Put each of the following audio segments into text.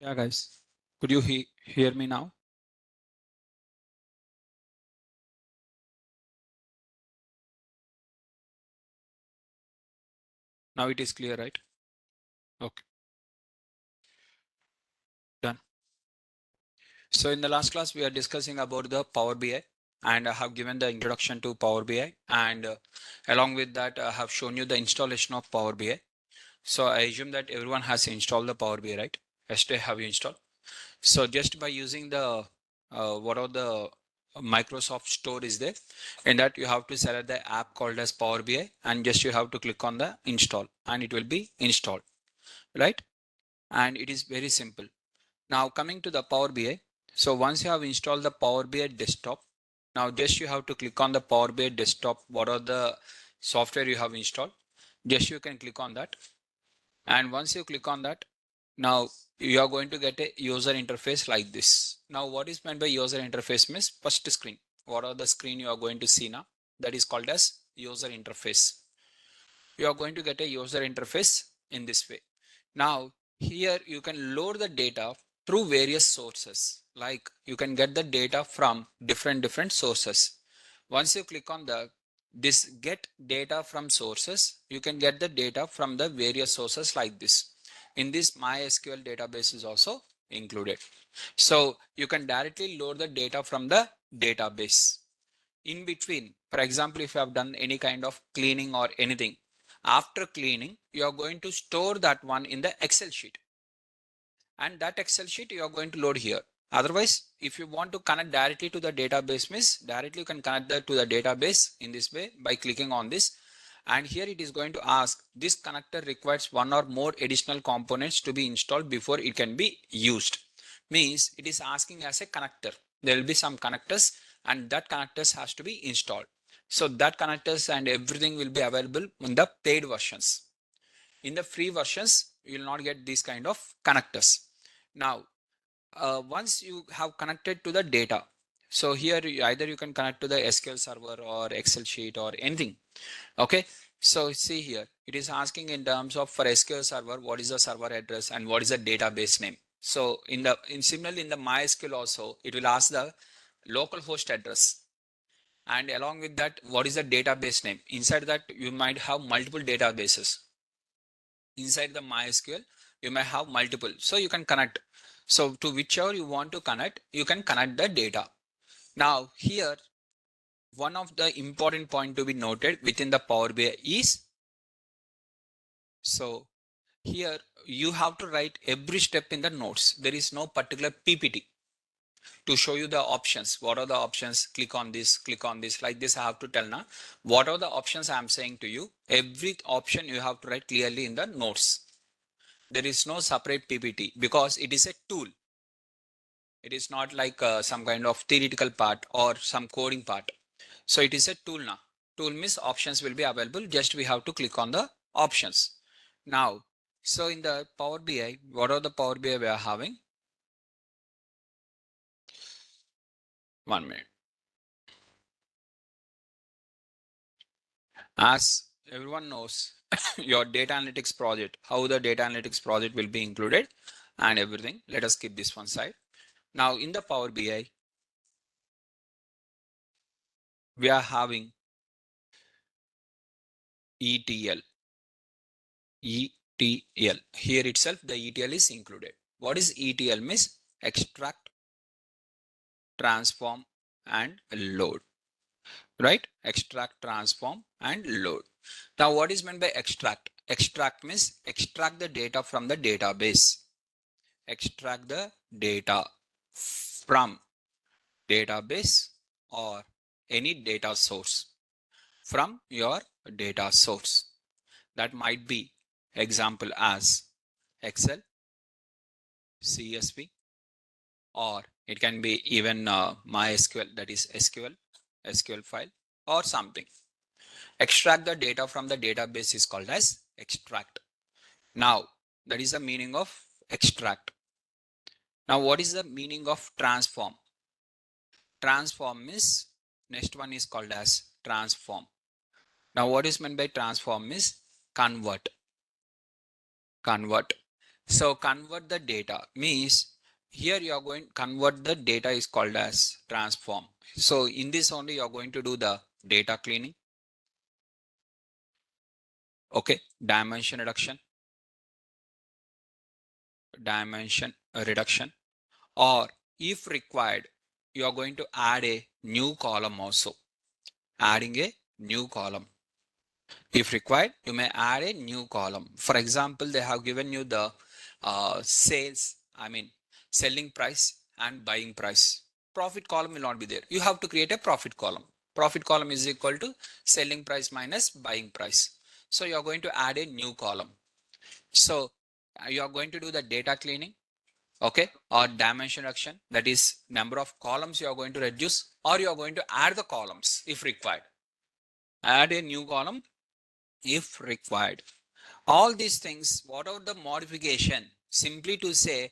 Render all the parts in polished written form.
Yeah, guys, could you hear me now? Now it is clear, right? Okay, done. So in the last class, we are discussing about the Power BI, and I have given the introduction to Power BI, and along with that, I have shown you the installation of Power BI. So I assume that everyone has installed the Power BI, right? Yesterday, have you installed? So just by using the what are the Microsoft Store is there, in that you have to select the app called as Power BI, and just you have to click on the install, and it will be installed, right? And it is very simple. Now coming to the Power BI. So once you have installed the Power BI desktop, now just you have to click on the Power BI desktop. What are the software you have installed? Just you can click on that. And once you click on that, now you are going to get a user interface like this. Now what is meant by user interface means first screen. What are the screen you are going to see now? That is called as user interface. You are going to get a user interface in this way. Now here you can load the data through various sources. Like you can get the data from different sources. Once you click on the this get data from sources, you can get the data from the various sources like this. In this MySQL database is also included. So you can directly load the data from the database. In between, for example, if you have done any kind of cleaning or anything, after cleaning, you are going to store that one in the Excel sheet, and that Excel sheet you are going to load here. Otherwise, if you want to connect directly to the database, means directly you can connect that to the database in this way by clicking on this. And here it is going to ask this connector requires one or more additional components to be installed before it can be used. Means it is asking as a connector. There will be some connectors, and that connectors has to be installed. So that connectors and everything will be available in the paid versions. In the free versions, you will not get these kind of connectors. Now, once you have connected to the data, so here either you can connect to the SQL server or Excel sheet or anything. Okay. So see here, it is asking in terms of for SQL server, what is the server address and what is the database name. So similarly in the MySQL also, it will ask the local host address. And along with that, what is the database name? Inside that, you might have multiple databases. Inside the MySQL, you may have multiple. So you can connect. So to whichever you want to connect, you can connect the data. Now here, one of the important point to be noted within the Power BI is, so here you have to write every step in the notes. There is no particular PPT to show you the options. What are the options? Click on this, like this. I have to tell now. What are the options I am saying to you? Every option you have to write clearly in the notes. There is no separate PPT because it is a tool. It is not like some kind of theoretical part or some coding part. So it is a tool now. Tool means options will be available. Just we have to click on the options. Now, so in the Power BI, what are the Power BI we are having? 1 minute. As everyone knows, your data analytics project, how the data analytics project will be included and everything. Let us keep this one side. Now in the Power BI, we are having ETL. ETL. Here itself, the ETL is included. What is ETL means? Extract, transform, and load. Right? Extract, transform, and load. Now, what is meant by extract? Extract means extract the data from the database. Extract the data from database or any data source from your data source. That might be example as Excel, CSV, or it can be even MySQL, that is SQL file or something. Extract the data from the database is called as extract. Now, that is the meaning of extract. Now, what is the meaning of transform? Transform is, next one is called as transform. Now, what is meant by transform is convert. Convert. So convert the data means here you are going convert the data is called as transform. So in this only you are going to do the data cleaning. Okay, dimension reduction, or if required, you are going to add a new column also, adding a new column. If required, you may add a new column. For example, they have given you the selling price and buying price. Profit column will not be there. You have to create a profit column. Profit column is equal to selling price minus buying price. So you are going to add a new column. So you are going to do the data cleaning, okay, or dimension reduction. That is number of columns you are going to reduce, or you are going to add the columns if required. Add a new column if required. All these things, whatever the modification, simply to say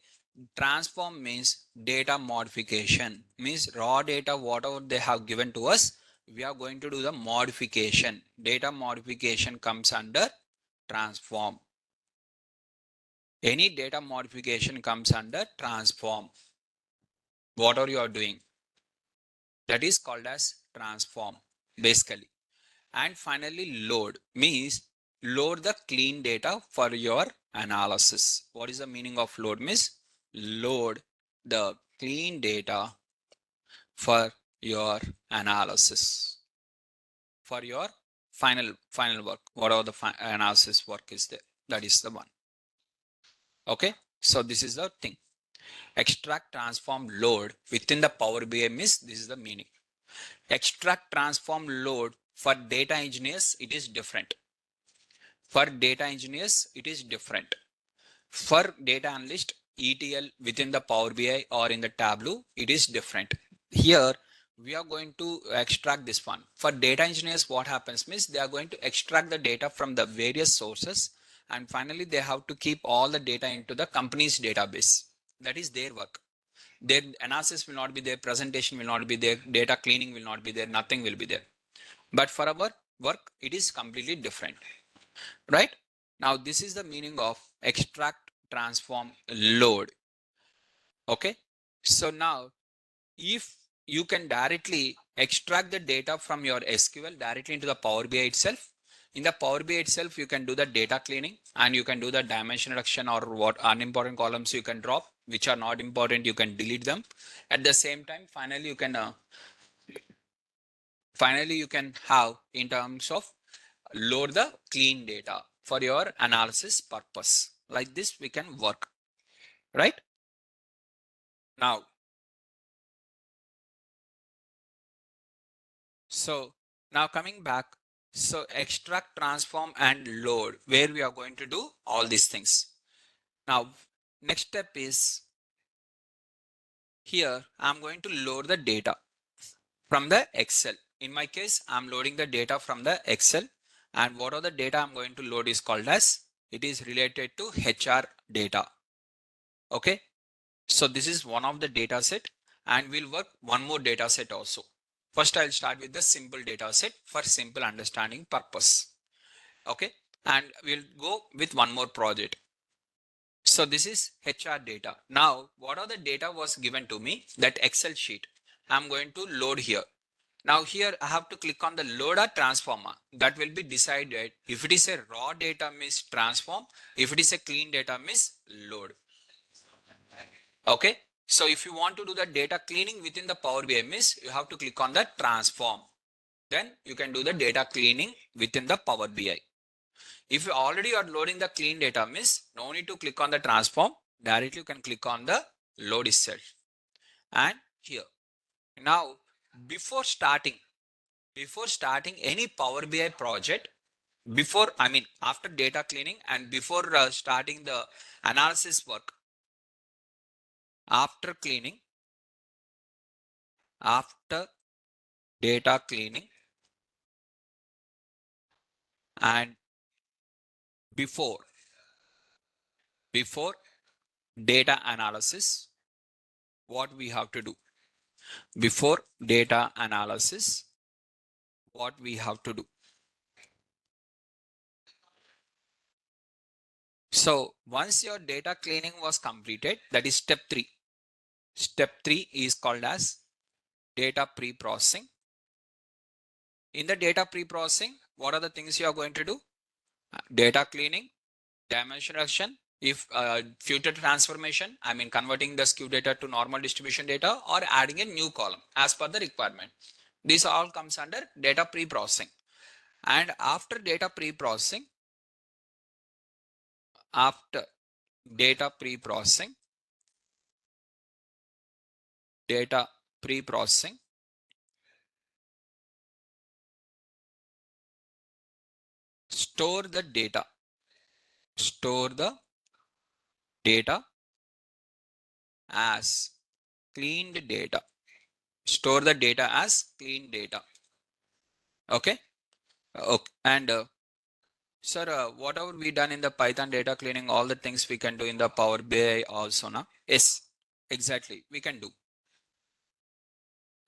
transform means data modification, means raw data, whatever they have given to us, we are going to do the modification. Data modification comes under transform. Any data modification comes under transform. Whatever you are doing, that is called as transform basically. And finally, load means load the clean data for your analysis. What is the meaning of load? Means load the clean data for your analysis, for your final work, whatever the analysis work is there. That is the one. Okay, so this is the thing. Extract, transform, load within the Power BI means this is the meaning. Extract, transform, load for data engineers, it is different. For data engineers, it is different. For data analyst, ETL within the Power BI or in the Tableau, it is different. Here, we are going to extract this one. For data engineers, what happens means they are going to extract the data from the various sources, and finally they have to keep all the data into the company's database. That is their work. Their analysis will not be there, presentation will not be there, data cleaning will not be there, nothing will be there. But for our work, it is completely different, right? Now, this is the meaning of extract, transform, load. Okay. So now, if you can directly extract the data from your SQL directly into the Power BI itself, in the Power BI itself, you can do the data cleaning and you can do the dimension reduction, or what unimportant columns you can drop, which are not important, you can delete them. At the same time, finally, you can have in terms of load the clean data for your analysis purpose. Like this, we can work, right? Now, so now coming back, so extract, transform, and load, where we are going to do all these things. Now, next step is here, I'm going to load the data from the Excel. In my case, I'm loading the data from the Excel, and what are the data I'm going to load is called as, it is related to HR data. Okay. So this is one of the data set, and we'll work one more data set also. First, I'll start with the simple data set for simple understanding purpose. Okay. And we'll go with one more project. So this is HR data. Now, what are the data was given to me? That Excel sheet. I'm going to load here. Now here I have to click on the load or transformer. That will be decided. If it is a raw data means transform. If it is a clean data means load. Okay. So if you want to do the data cleaning within the Power BI means you have to click on the transform. Then you can do the data cleaning within the Power BI. If you already are loading the clean data means no need to click on the transform. Directly you can click on the load itself. And here. Now, before starting any Power BI project, after data cleaning and before starting the analysis work, after cleaning, after data cleaning, and before data analysis, what we have to do? Before data analysis, what we have to do? So once your data cleaning was completed, that is step 3. Step 3 is called as data pre-processing. In the data pre-processing, what are the things you are going to do? Data cleaning, dimension reduction, if future transformation, I mean converting the skew data to normal distribution data or adding a new column as per the requirement. This all comes under data pre-processing. And after data pre-processing, after data pre-processing, data pre-processing, store the data, store the data as cleaned data, store the data as clean data. Okay. Okay. And sir, whatever we done in the Python data cleaning, all the things we can do in the Power BI also, na? Yes, exactly. We can do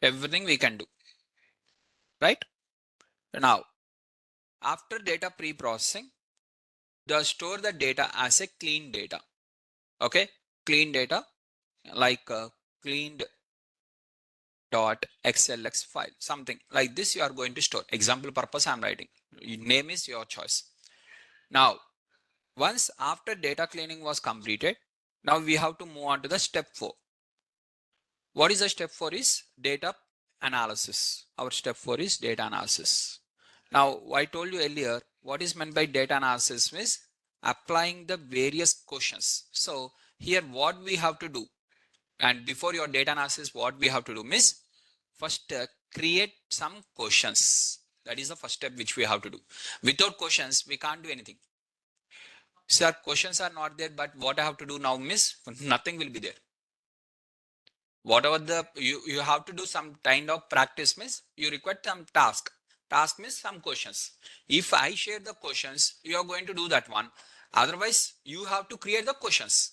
everything we can do, right? Now, after data pre-processing, store the data as a clean data. Okay, clean data like cleaned dot xlx file, something like this you are going to store. Example purpose I'm writing. Name is your choice. Now, once after data cleaning was completed, now we have to move on to the step 4. What is the step 4 is data analysis. Our step 4 is data analysis. Now, I told you earlier, what is meant by data analysis means applying the various questions. So here what we have to do, and before your data analysis, what we have to do means first create some questions. That is the first step which we have to do. Without questions, we can't do anything. Sir, questions are not there, but what I have to do now means nothing will be there. Whatever you have to do some kind of practice means you require some task means some questions. If I share the questions, you are going to do that one. Otherwise you have to create the questions.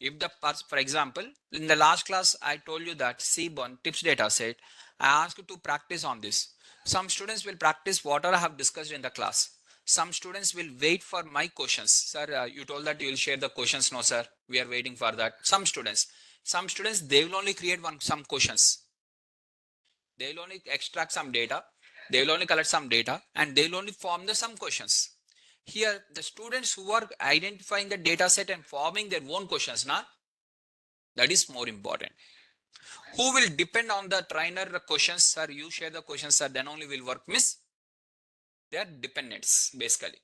If the for example, in the last class I told you that Seaborn tips data set, I asked you to practice on this. Some students will practice whatever I have discussed in the class. Some students will wait for my questions. Sir, you told that you will share the questions. No sir, we are waiting for that. Some students they will only create some questions. They will only extract some data, they will only collect some data, and they will only form some questions. Here the students who are identifying the data set and forming their own questions, now that is more important. Who will depend on the trainer questions? Sir, you share the questions, sir, then only will work. Miss, they are dependents basically.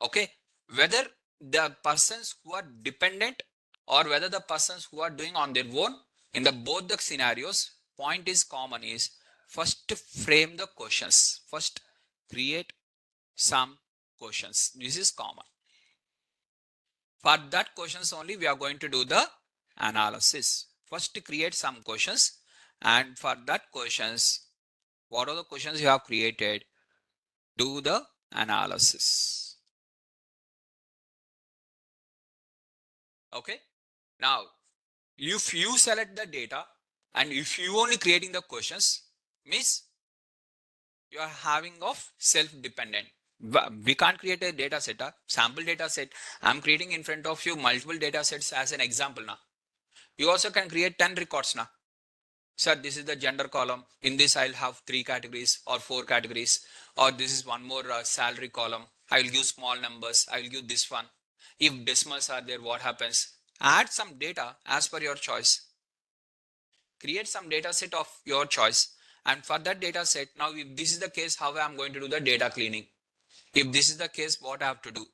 Okay, whether the persons who are dependent or whether the persons who are doing on their own, in the both the scenarios, point is common is first frame the questions, first create some questions. This is common. For that questions only we are going to do the analysis. First create some questions, and for that questions, what are the questions you have created, do the analysis. Okay, now if you select the data and if you only creating the questions, means you are having of self-dependent. We can't create a data set, sample data set. I'm creating in front of you multiple data sets as an example now. You also can create 10 records now. Sir, this is the gender column. In this, I'll have 3 categories or 4 categories. Or this is one more salary column. I will give small numbers. I will give this one. If decimals are there, what happens? Add some data as per your choice. Create some data set of your choice. And for that data set, now if this is the case, how I'm going to do the data cleaning? If this is the case, what I have to do?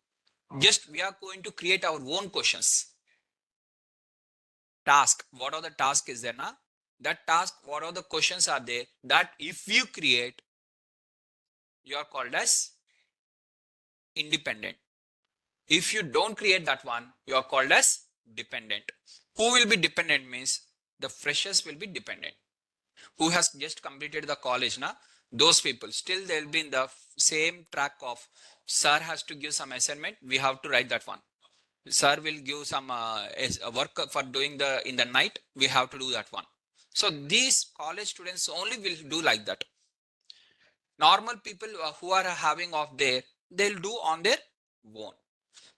Just we are going to create our own questions. Task. What are the task is there now? That task, what are the questions are there that if you create, you are called as independent. If you don't create that one, you are called as dependent. Who will be dependent means the freshers will be dependent. Who has just completed the college now, those people still they'll be in the same track of sir has to give some assignment, we have to write that one. Sir will give some work for doing the in the night, we have to do that one. So these college students only will do like that. Normal people who are having off there, they'll do on their own.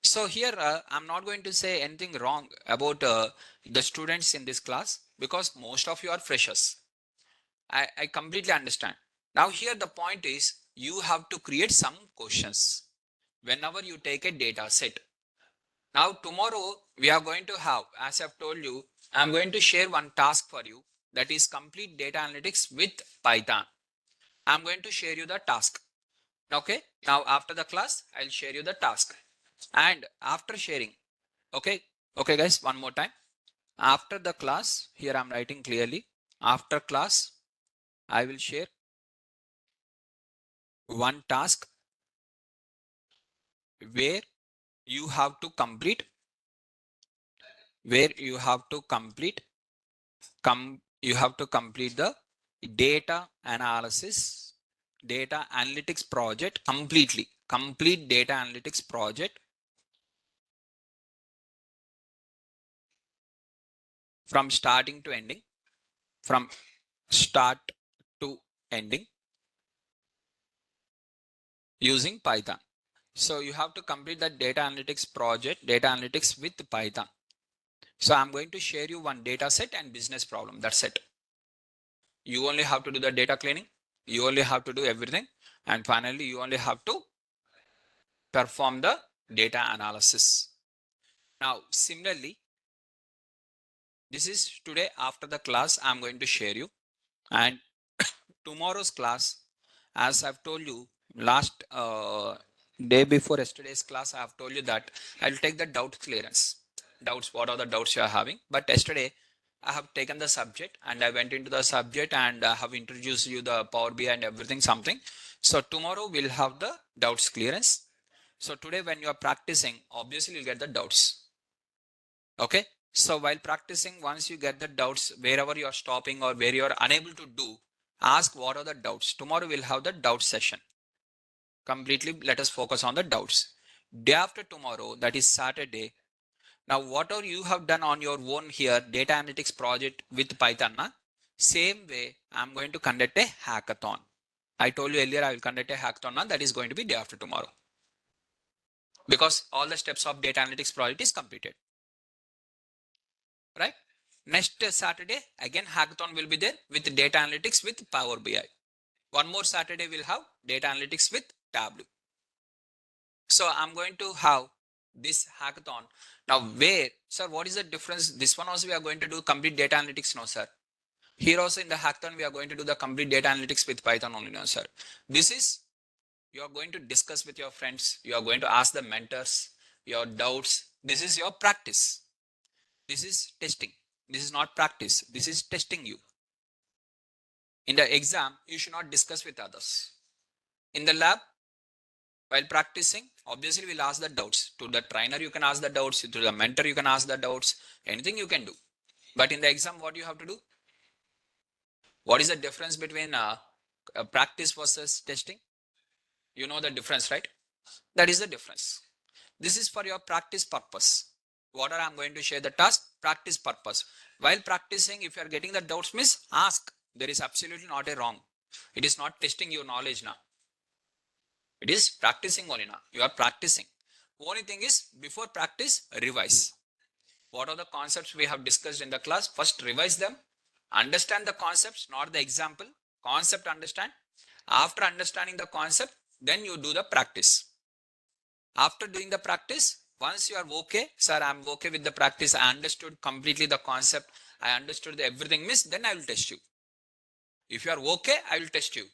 So here I'm not going to say anything wrong about the students in this class because most of you are freshers. I completely understand. Now here the point is you have to create some questions whenever you take a data set. Now tomorrow we are going to have, as I've told you, I'm going to share one task for you, that is complete data analytics with Python. I'm going to share you the task. Okay. Now after the class, I'll share you the task. And after sharing, okay. Okay guys, one more time. After the class, here I'm writing clearly. After class, I will share one task where you have to complete, where you have to complete, you have to complete the data analysis, data analytics project completely, complete data analytics project from starting to ending, from start to ending using Python. So you have to complete that data analytics project, data analytics with Python. So I'm going to share you one data set and business problem. That's it. You only have to do the data cleaning. You only have to do everything. And finally, you only have to perform the data analysis. Now, similarly, this is today after the class I'm going to share you. And tomorrow's class, as I've told you last day before yesterday's class, I have told you that I'll take the doubt clearance. Doubts, what are the doubts you are having? But yesterday, I have taken the subject and I went into the subject and I have introduced you the Power BI and everything, something. So tomorrow we'll have the doubts clearance. So today when you are practicing, obviously you'll get the doubts. Okay. So while practicing, once you get the doubts, wherever you are stopping or where you are unable to do, ask what are the doubts. Tomorrow we'll have the doubt session. Completely let us focus on the doubts. Day after tomorrow, that is Saturday. Now, whatever you have done on your own here, data analytics project with Python, same way, I'm going to conduct a hackathon. I told you earlier, I will conduct a hackathon, that is going to be day after tomorrow. Because all the steps of data analytics project is completed. Right? Next Saturday, again, hackathon will be there with data analytics with Power BI. One more Saturday, we'll have data analytics with Tableau. So I'm going to have this hackathon. Now, where, sir, what is the difference? This one also we are going to do complete data analytics. No, sir. Here also in the hackathon, we are going to do the complete data analytics with Python only. No, sir. This is, you are going to discuss with your friends. You are going to ask the mentors, your doubts. This is your practice. This is testing. This is not practice. This is testing you. In the exam, you should not discuss with others. In the lab, while practicing, obviously we'll ask the doubts. To the trainer, you can ask the doubts. To the mentor, you can ask the doubts. Anything you can do. But in the exam, what you have to do? What is the difference between practice versus testing? You know the difference, right? That is the difference. This is for your practice purpose. What are I'm going to share the task? Practice purpose. While practicing, if you are getting the doubts, miss, ask. There is absolutely not a wrong. It is not testing your knowledge now. It is practicing only now. You are practicing. Only thing is, before practice, revise. What are the concepts we have discussed in the class? First, revise them. Understand the concepts, not the example. Concept understand. After understanding the concept, then you do the practice. After doing the practice, once you are okay, sir, I'm okay with the practice. I understood completely the concept. I understood everything, miss, then I will test you. If you are okay, I will test you.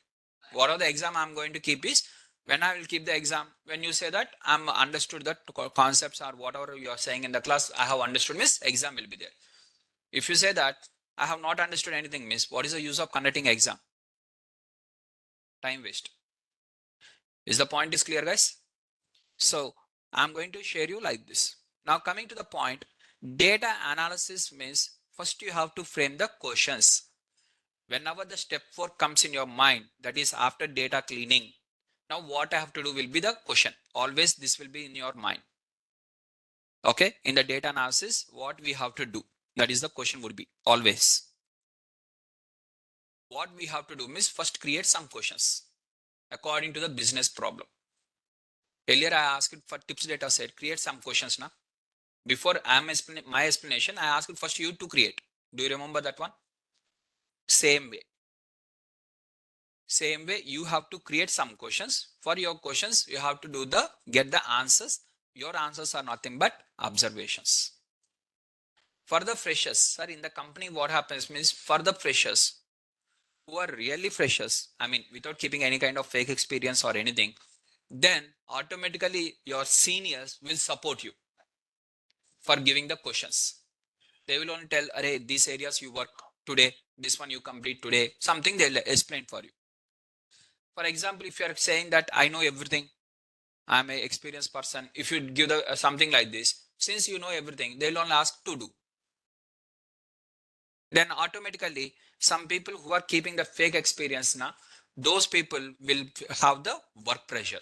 What are the exam I'm going to keep is, when I will keep the exam, when you say that I'm understood the concepts or whatever you are saying in the class, I have understood, miss, exam will be there. If you say that I have not understood anything, miss, what is the use of conducting exam? Time waste. Is the point is clear, guys? So I'm going to share you like this. Now coming to the point, data analysis means first you have to frame the questions. Whenever the step 4 comes in your mind, that is after data cleaning. Now what I have to do will be the question. Always this will be in your mind. Okay. In the data analysis, what we have to do, that is the question would be always. What we have to do is first create some questions according to the business problem. Earlier I asked for tips data set, create some questions now. Before my explanation, I asked first you to create. Do you remember that one? Same way. Same way, you have to create some questions. For your questions, you have to get the answers. Your answers are nothing but observations. For the freshers, sir, in the company, what happens means for the freshers who are really freshers, I mean, without keeping any kind of fake experience or anything, then automatically your seniors will support you for giving the questions. They will only tell, Array, these areas you work today, this one you complete today, something they'll explain for you. For example, if you are saying that I know everything, I'm an experienced person, if you give something like this, since you know everything, they'll only ask to do. Then automatically, some people who are keeping the fake experience now, those people will have the work pressure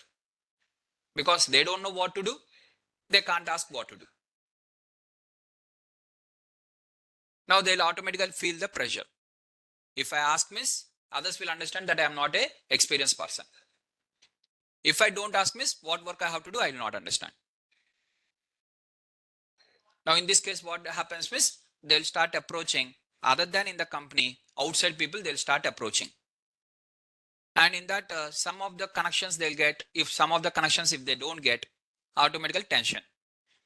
because they don't know what to do. They can't ask what to do. Now they'll automatically feel the pressure. If I ask miss, others will understand that I am not a experienced person. If I don't ask miss, what work I have to do, I will not understand. Now in this case, what happens is they'll start approaching, other than in the company, outside people, they'll start approaching. And in that, some of the connections they'll get, if they don't get, automatical tension.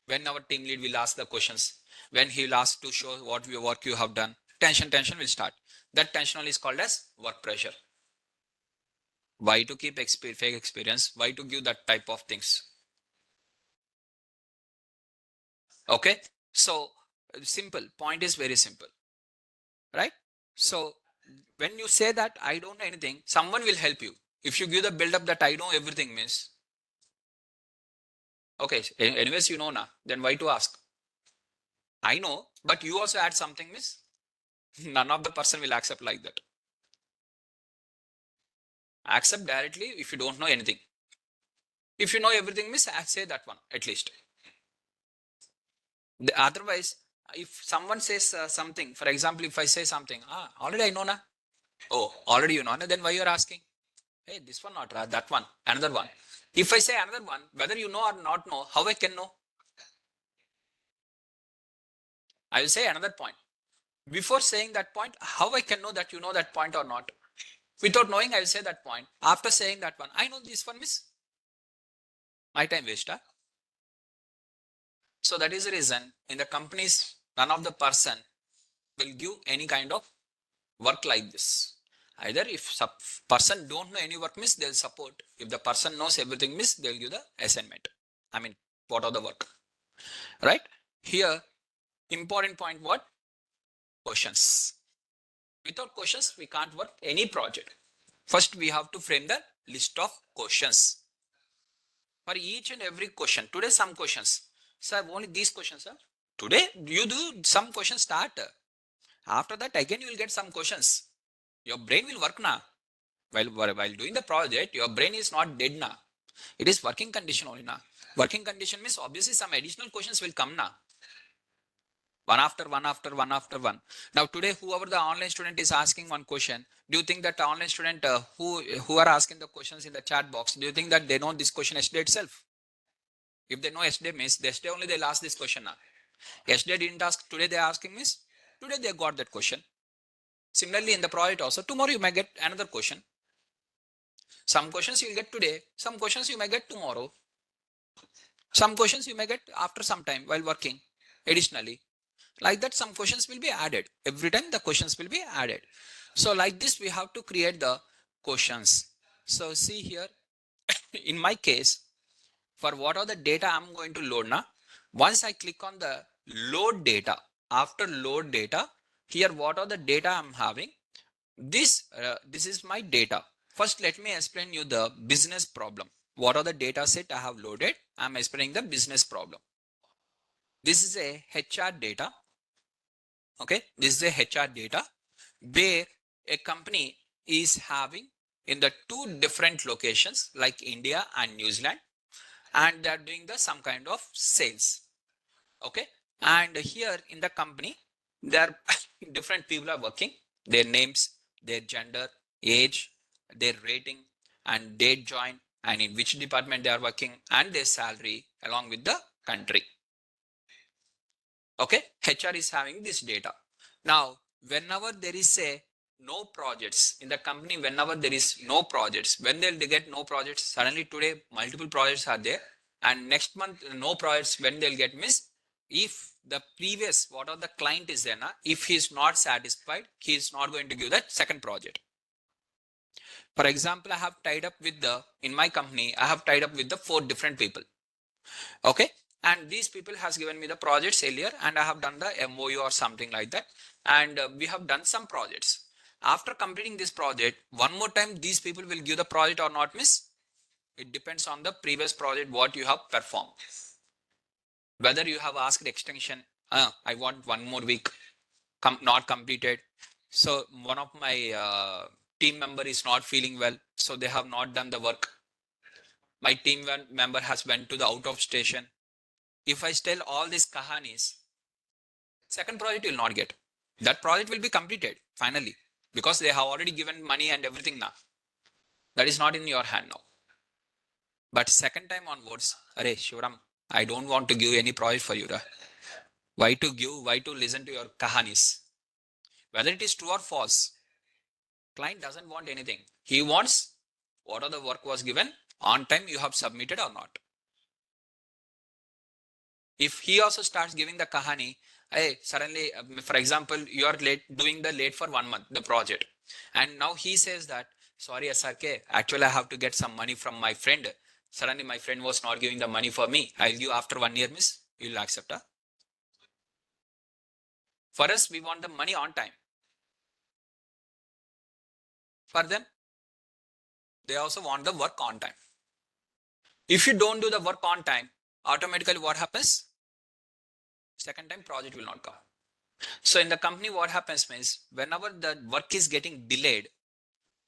When our team lead will ask the questions, when he will ask to show what work you have done, tension will start. That tension is called as work pressure. Why to keep fake experience? Why to give that type of things? Okay, so simple point is very simple, right? So when you say that I don't know anything, someone will help you. If you give the build up that I know everything means, okay, anyways, you know now, then why to ask? I know, but you also add something means none of the person will accept like that. Accept directly if you don't know anything. If you know everything means say that one at least. Otherwise, if someone says something, for example, if I say something, already I know na. Oh, already you know, then why you're asking? Hey, this one not that one, another one. If I say another one, whether you know or not know, how I can know? I will say another point. Before saying that point, how I can know that you know that point or not? Without knowing, I will say that point. After saying that one, I know this one miss. My time waste. Huh? So that is the reason in the companies, none of the person will give any kind of work like this. Either if person don't know any work means they'll support. If the person knows everything means they'll give the assignment. I mean, what are the work? Right? Here, important point what? Questions. Without questions, we can't work any project. First, we have to frame the list of questions. For each and every question, today some questions. Sir, only these questions, sir. Today, you do some questions start. After that, again, you will get some questions. Your brain will work now. While doing the project, your brain is not dead now. It is working condition only now. Working condition means obviously some additional questions will come now. One after one after one after one. Now today, whoever the online student is asking one question, do you think that the online student who are asking the questions in the chat box, do you think that they know this question yesterday itself? If they know yesterday means yesterday only they'll ask this question now. Yesterday didn't ask, today they're asking means today they got that question. Similarly in the project also, tomorrow you might get another question. Some questions you'll get today, some questions you may get tomorrow. Some questions you may get after some time while working additionally. Like that, some questions will be added. Every time the questions will be added. So like this, we have to create the questions. So see here, in my case, for what are the data I'm going to load now. Once I click on the load data, after load data, here what are the data I'm having. This is my data. First, let me explain you the business problem. What are the data set I have loaded? I'm explaining the business problem. This is a HR data. Okay, this is a HR data where a company is having in the two different locations like India and New Zealand, and they are doing the some kind of sales. Okay, and here in the company there different people are working, their names, their gender, age, their rating and date join, and in which department they are working, and their salary along with the country. Okay, HR is having this data. Now, whenever there is a no projects in the company, whenever there is no projects, when they'll get no projects, suddenly today multiple projects are there, and next month no projects, when they'll get missed, if the previous, what are the client is there, if he is not satisfied, he is not going to give that second project. For example, I have tied up with in my company, I have tied up with the 4 different people. Okay. And these people has given me the projects earlier, and I have done the MOU or something like that. And we have done some projects. After completing this project, one more time, these people will give the project or not, miss? It depends on the previous project, what you have performed. Whether you have asked extension, I want 1 more week, not completed. So one of my team member is not feeling well, so they have not done the work. My team member has went to the out of station. If I tell all these kahanis, second project will not get. That project will be completed finally, because they have already given money and everything now. That is not in your hand now. But second time onwards, Arey Shivaram, I don't want to give any project for you. Why to give? Why to listen to your kahanis? Whether it is true or false, client doesn't want anything. He wants what are the work was given on time, you have submitted or not. If he also starts giving the kahani, hey, suddenly, for example, you are doing the late for 1 month, the project. And now he says that, sorry, SRK, actually I have to get some money from my friend. Suddenly my friend was not giving the money for me. I'll give after 1 year, miss. You'll accept, huh? For us, we want the money on time. For them, they also want the work on time. If you don't do the work on time, automatically what happens? Second time project will not come. So in the company, what happens means whenever the work is getting delayed,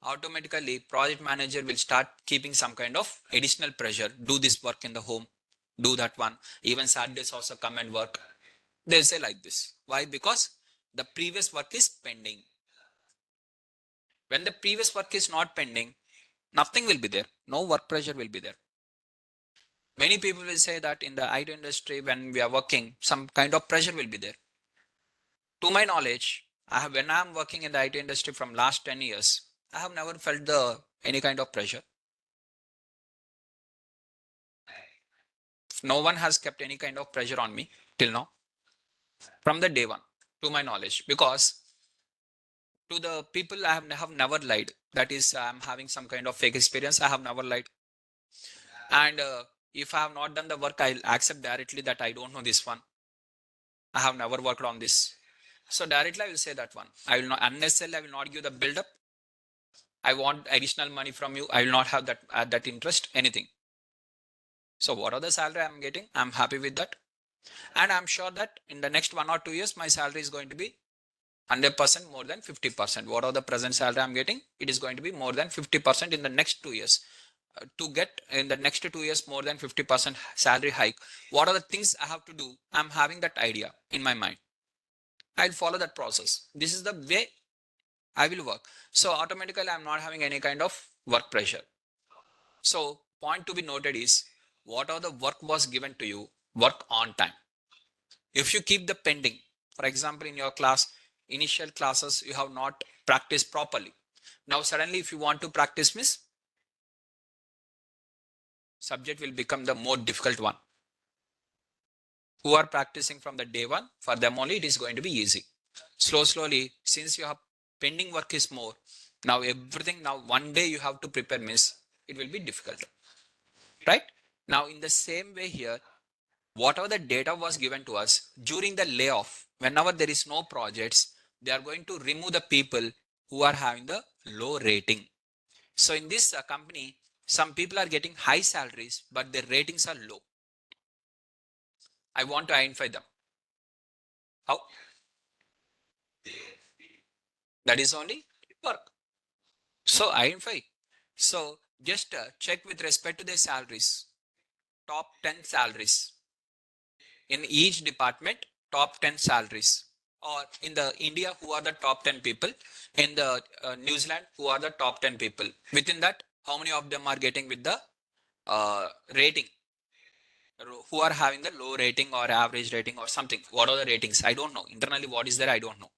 automatically project manager will start keeping some kind of additional pressure. Do this work in the home, do that one. Even Saturdays also come and work. They'll say like this. Why? Because the previous work is pending. When the previous work is not pending, nothing will be there. No work pressure will be there. Many people will say that in the IT industry, when we are working, some kind of pressure will be there. To my knowledge, when I'm working in the IT industry from last 10 years, I have never felt any kind of pressure. No one has kept any kind of pressure on me till now, from the day one, to my knowledge, because to the people I have never lied. That is, I'm having some kind of fake experience. I have never lied. And if I have not done the work, I'll accept directly that I don't know this one. I have never worked on this. So directly I will say that one. I will not, unnecessarily, I will not give the build up. I want additional money from you. I will not have that interest, anything. So what are the salary I'm getting? I'm happy with that. And I'm sure that in the next 1 or 2 years, my salary is going to be 100% more than 50%. What are the present salary I'm getting? It is going to be more than 50% in the next 2 years. To get in the next 2 years more than 50% salary hike, what are the things I have to do? I'm having that idea in my mind. I'll follow that process. This is the way I will work. So automatically, I'm not having any kind of work pressure. So point to be noted is, what are the work was given to you, work on time. If you keep the pending, for example, in your class, initial classes, you have not practiced properly. Now suddenly if you want to practice, miss, subject will become the more difficult one. Who are practicing from the day one, for them only it is going to be easy. Slowly, since you have pending work is more, now everything, now one day you have to prepare, miss, it will be difficult. Right? Now in the same way here, whatever the data was given to us during the layoff, whenever there is no projects, they are going to remove the people who are having the low rating. So in this company, some people are getting high salaries, but their ratings are low. I want to identify them. How? That is only work. So identify. So just check with respect to their salaries. Top 10 salaries. In each department, top 10 salaries. Or in the India, who are the top 10 people? In the New Zealand, who are the top 10 people? Within that, how many of them are getting with the rating, who are having the low rating or average rating or something. What are the ratings? I don't know. Internally, what is there? I don't know.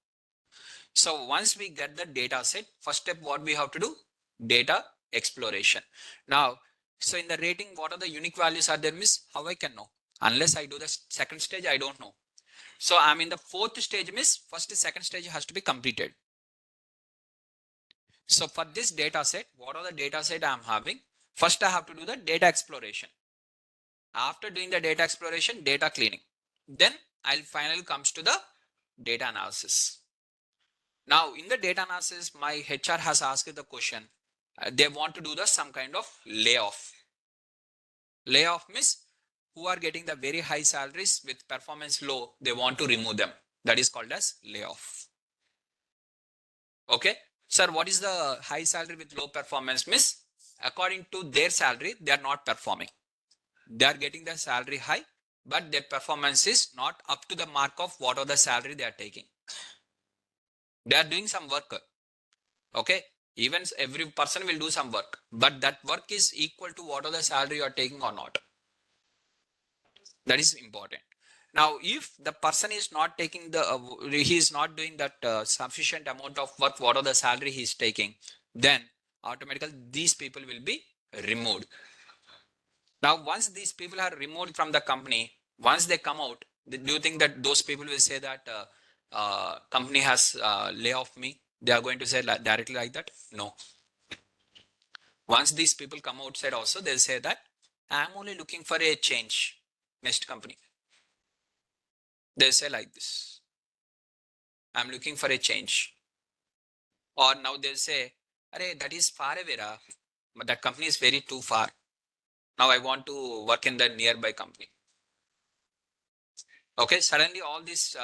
So once we get the data set, first step, what we have to do? Data exploration. Now, so in the rating, what are the unique values are there, miss? How I can know? Unless I do the second stage, I don't know. So I'm in the fourth stage, miss. First, second stage has to be completed. So for this data set, what are the data set I'm having? First, I have to do the data exploration. After doing the data exploration, data cleaning. Then I'll finally comes to the data analysis. Now in the data analysis, my HR has asked the question. They want to do the some kind of layoff. Layoff means who are getting the very high salaries with performance low, they want to remove them. That is called as layoff. Okay. Sir, what is the high salary with low performance? Means according to their salary, they are not performing. They are getting the salary high, but their performance is not up to the mark of what are the salary they are taking. They are doing some work. Okay. Even every person will do some work, but that work is equal to what are the salary you are taking or not. That is important. Now, if the person is not taking the, he is not doing that sufficient amount of work, what are the salary he is taking, then automatically these people will be removed. Now, once these people are removed from the company, once they come out, do you think that those people will say that company has lay off me? They are going to say directly like that? No. Once these people come outside also, they'll say that I'm only looking for a change. Next company. They'll say like this. I'm looking for a change. Or now they'll say, Arey, that is far away, ra. But that company is very too far. Now I want to work in the nearby company. Okay, suddenly all these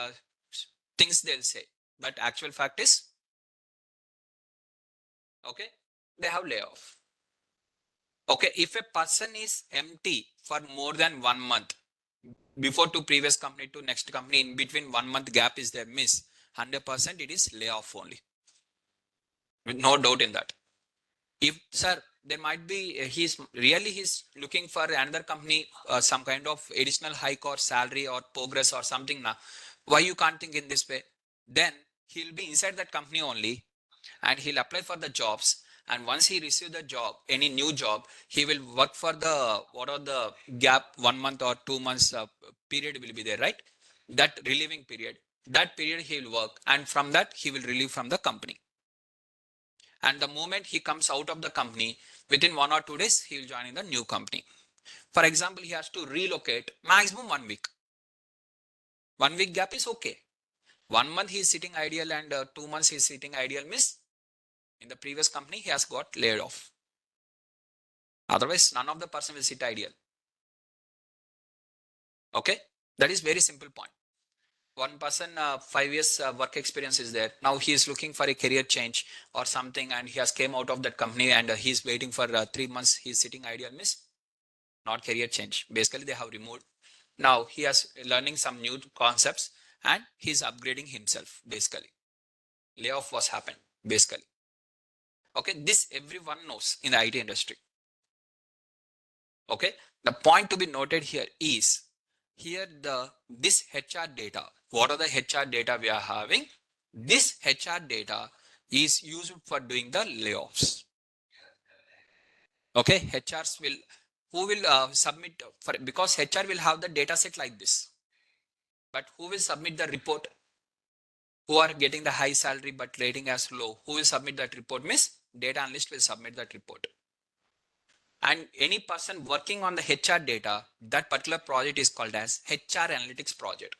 things they'll say. But actual fact is, okay, they have layoff. Okay, if a person is empty for more than 1 month, before to previous company to next company, in between 1 month gap is there, miss 100% it is layoff only. With no doubt in that. If sir, there might be he's looking for another company, some kind of additional hike or salary or progress or something now. Why you can't think in this way? Then he'll be inside that company only, and he'll apply for the jobs. And once he receive the job, any new job, he will work for the what are the gap 1 month or 2 months period will be there, right? That relieving period. That period he will work, and from that he will relieve from the company. And the moment he comes out of the company, within 1 or 2 days, he will join in the new company. For example, he has to relocate maximum 1 week. 1 week gap is okay. 1 month he is sitting ideal and 2 months he is sitting ideal, miss in the previous company he has got laid off. Otherwise, none of the person will sit ideal. Okay, that is very simple point. One person 5 years work experience is there. Now he is looking for a career change or something, and he has came out of that company and he is waiting for 3 months. He is sitting ideal, miss not career change. Basically, they have removed. Now he has learning some new concepts and he's upgrading himself. Basically, layoff was happened. Basically, okay. This everyone knows in the IT industry. Okay. The point to be noted here is here this HR data. What are the HR data we are having? This HR data is used for doing the layoffs. Okay, HRs will who will submit for because HR will have the data set like this. But who will submit the report? Who are getting the high salary but rating as low? Who will submit that report? Miss data analyst will submit that report. And any person working on the HR data, that particular project is called as HR analytics project.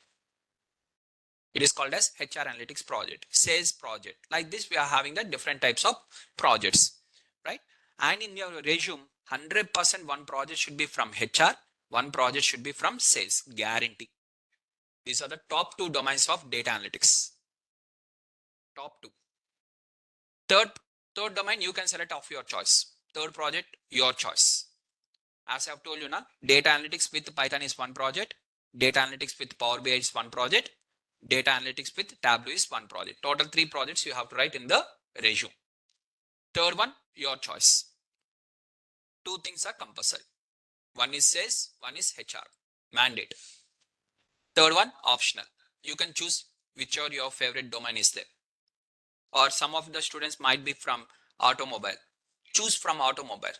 It is called as HR analytics project, sales project. Like this, we are having the different types of projects, right? And in your resume, 100% one project should be from HR, one project should be from sales, guarantee. These are the top two domains of data analytics. Top two. Third domain, you can select of your choice. Third project, your choice. As I've told you now, data analytics with Python is one project. Data analytics with Power BI is one project. Data analytics with Tableau is one project. Total 3 projects you have to write in the resume. Third one, your choice. Two things are compulsory. One is sales, one is HR. Mandate. Third one, optional. You can choose whichever your favorite domain is there. Or some of the students might be from automobile. Choose from automobile.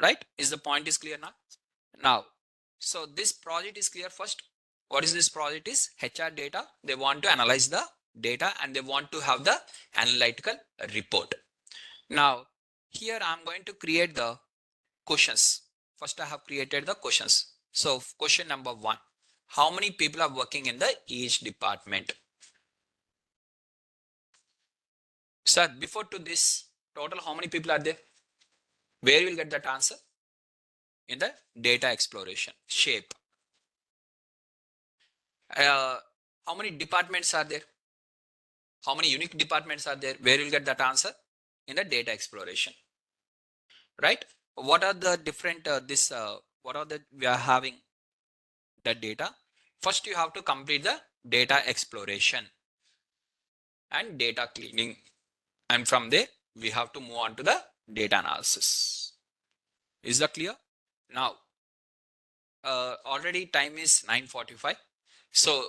Right? Is the point is clear now? Now, so this project is clear first. What is this project is? HR data. They want to analyze the data and they want to have the analytical report. Now, here I'm going to create the questions. First, I have created the questions. So, question number 1. How many people are working in the each department? Sir, before to this, total how many people are there? Where you will get that answer? In the data exploration, shape. How many departments are there? How many unique departments are there? Where you will get that answer? In the data exploration. Right? What are the different, what are the, we are having the data? First, you have to complete the data exploration and data cleaning. And from there, we have to move on to the data analysis. Is that clear? Now, already time is 9:45. So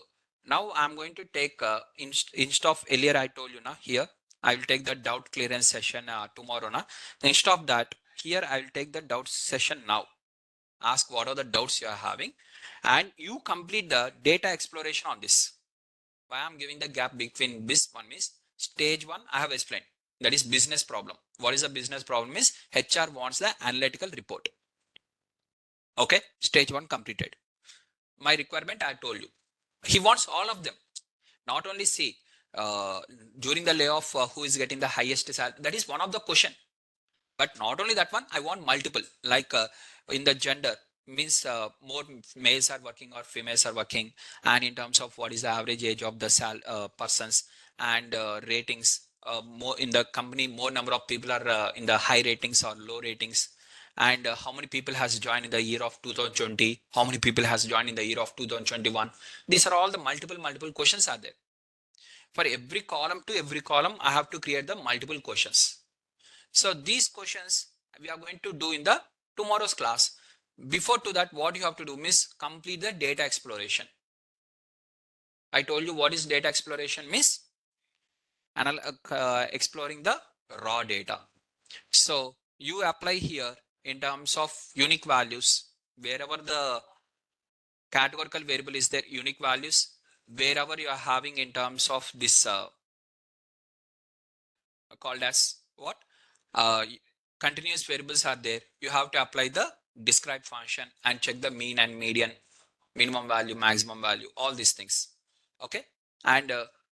now I'm going to take, instead of earlier I told you now here, I will take the doubt clearance session tomorrow now. Instead of that, here I will take the doubt session now. Ask what are the doubts you are having and you complete the data exploration on this. Why I'm giving the gap between this one is stage 1 I have explained, that is business problem. What is the business problem is HR wants the analytical report. Okay, stage 1 completed. My requirement I told you, he wants all of them, not only see during the layoff who is getting the highest salary. That is one of the question, but not only that one, I want multiple, like in the gender means more males are working or females are working, and in terms of what is the average age of the persons, and ratings, more in the company, more number of people are in the high ratings or low ratings, and how many people has joined in the year of 2020, how many people has joined in the year of 2021. These are all the multiple questions are there. For every column to every column, I have to create the multiple questions. So these questions we are going to do in the tomorrow's class. Before to that, what you have to do is complete the data exploration. I told you what is data exploration means, exploring the raw data. So you apply here in terms of unique values, wherever the categorical variable is there, unique values, wherever you are having in terms of this called as what? Continuous variables are there. You have to apply the describe function and check the mean and median, minimum value, maximum value, all these things. Okay. And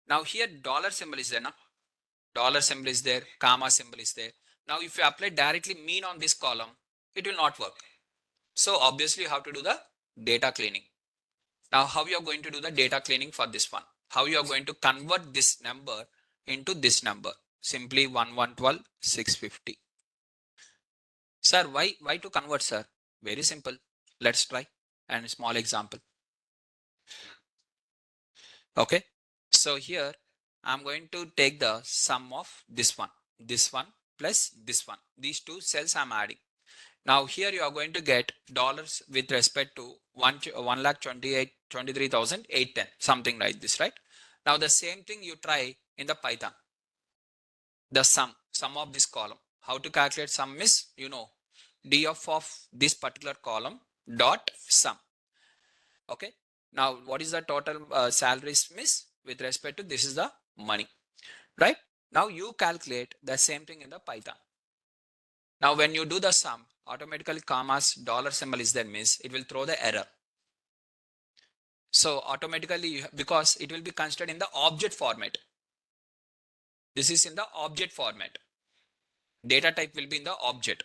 now here dollar symbol is there now. Dollar symbol is there, comma symbol is there. Now if you apply directly mean on this column, it will not work. So obviously you have to do the data cleaning. Now how you are going to do the data cleaning for this one? How you are going to convert this number into this number? Simply 1112 650. Sir, why to convert, sir? Very simple. Let's try and small example. Okay. So here I'm going to take the sum of this one plus this one. These two cells I'm adding. Now here you are going to get dollars with respect to 1,23,810, something like this, right? Now the same thing you try in the Python. The sum of this column. How to calculate sum is, you know, df of this particular column dot sum. Okay. Now what is the total salaries miss with respect to this is the money, right? Now you calculate the same thing in the Python. Now when you do the sum, automatically commas dollar symbol is there means it will throw the error. So automatically, because it will be considered in the object format. This is in the object format. Data type will be in the object.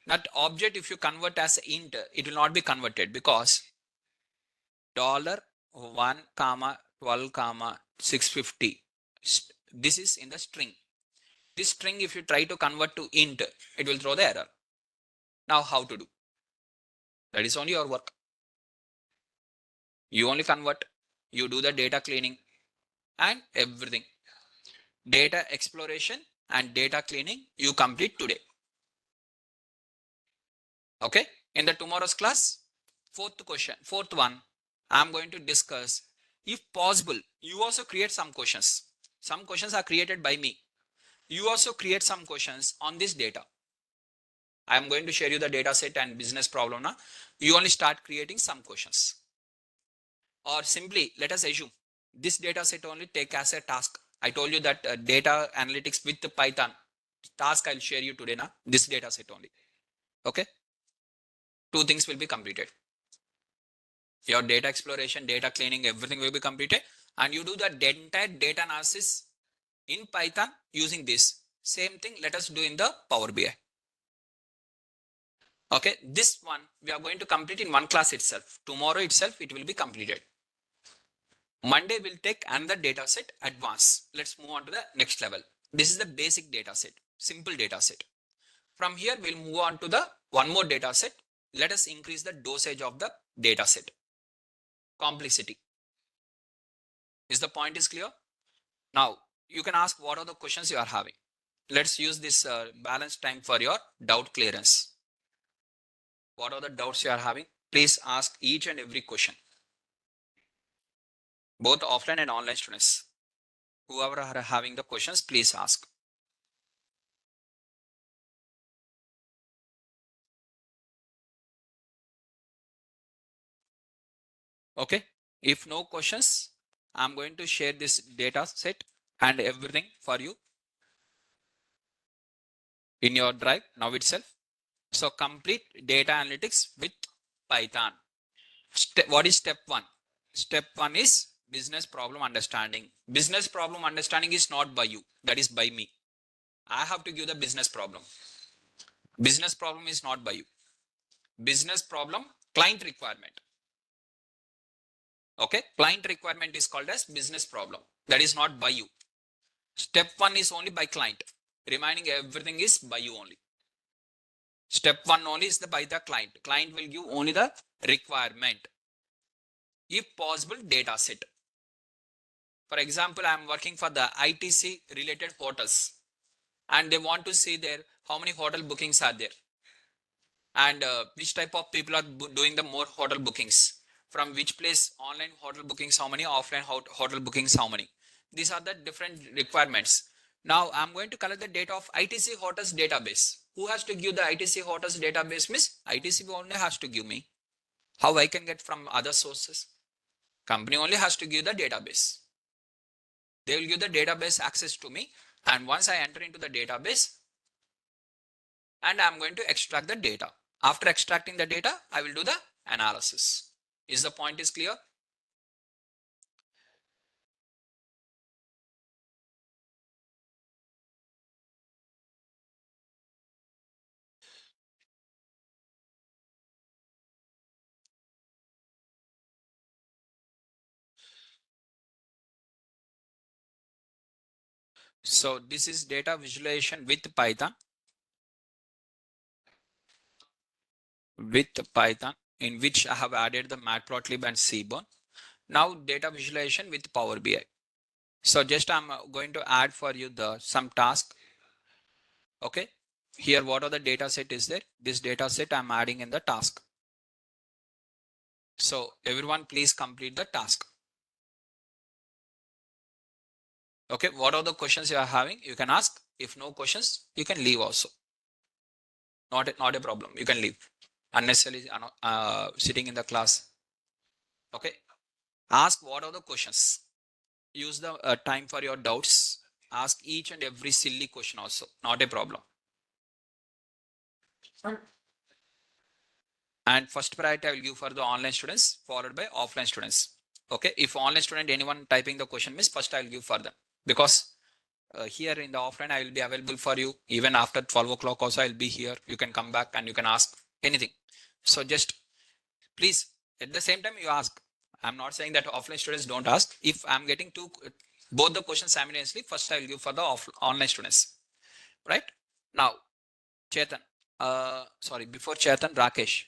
Not object, if you convert as int, it will not be converted because $1, 12, 650. This is in the string. This string, if you try to convert to int, it will throw the error. Now how to do? That is only your work. You only convert, you do the data cleaning and everything. Data exploration and data cleaning you complete today. Okay. In the tomorrow's class, fourth one, I'm going to discuss, if possible, you also create some questions. Some questions are created by me. You also create some questions on this data. I'm going to share you the data set and business problem now. You only start creating some questions. Or simply, let us assume this data set only take as a task. I told you that data analytics with the Python task I'll share you today now, this data set only. Okay. Two things will be completed. Your data exploration, data cleaning, everything will be completed. And you do the entire data analysis in Python using this. Same thing let us do in the Power BI. Okay, this one we are going to complete in one class itself. Tomorrow itself it will be completed. Monday will take another data set advanced. Let's move on to the next level. This is the basic data set, simple data set. From here we'll move on to the one more data set. Let us increase the dosage of the data set. Complexity. Is the point is clear? Now you can ask what are the questions you are having. Let's use this balanced time for your doubt clearance. What are the doubts you are having? Please ask each and every question. Both offline and online students. Whoever are having the questions, please ask. Okay. If no questions, I'm going to share this data set and everything for you in your drive now itself. So complete data analytics with Python. What is step one? Step one is business problem understanding. Business problem understanding is not by you. That is by me. I have to give the business problem. Business problem is not by you. Business problem, client requirement. Okay. Client requirement is called as business problem. That is not by you. Step one is only by client. Remaining everything is by you only. Step one only is by the client. Client will give only the requirement. If possible, data set. For example, I am working for the ITC related hotels and they want to see there how many hotel bookings are there and which type of people are doing the more hotel bookings, from which place online hotel bookings how many, offline hotel bookings how many. These are the different requirements. Now I'm going to collect the data of ITC hotels database. Who has to give the ITC hotels database? Miss ITC only has to give me. How I can get from other sources? Company only has to give the database. They will give the database access to me, and once I enter into the database and I'm going to extract the data. After extracting the data, I will do the analysis. Is the point is clear? So this is data visualization with Python. In which I have added the Matplotlib and Seaborn. Now data visualization with Power BI. So just I'm going to add for you the some task. Okay. Here, what are the data set is there? This data set I'm adding in the task. So everyone please complete the task. Okay. What are the questions you are having? You can ask. If no questions, you can leave also. Not a problem. You can leave. Unnecessarily sitting in the class. Okay. Ask what are the questions. Use the time for your doubts. Ask each and every silly question also. Not a problem. And first priority I will give for the online students, followed by offline students. Okay. If online student, anyone typing the question miss, first I will give for them. Because here in the offline, I will be available for you. Even after 12 o'clock also, I'll be here. You can come back and you can ask anything. So just please, at the same time, you ask. I'm not saying that offline students don't ask. If I'm getting both the questions simultaneously, first I will give for the online students. Right? Now, Chetan, before Chetan, Rakesh.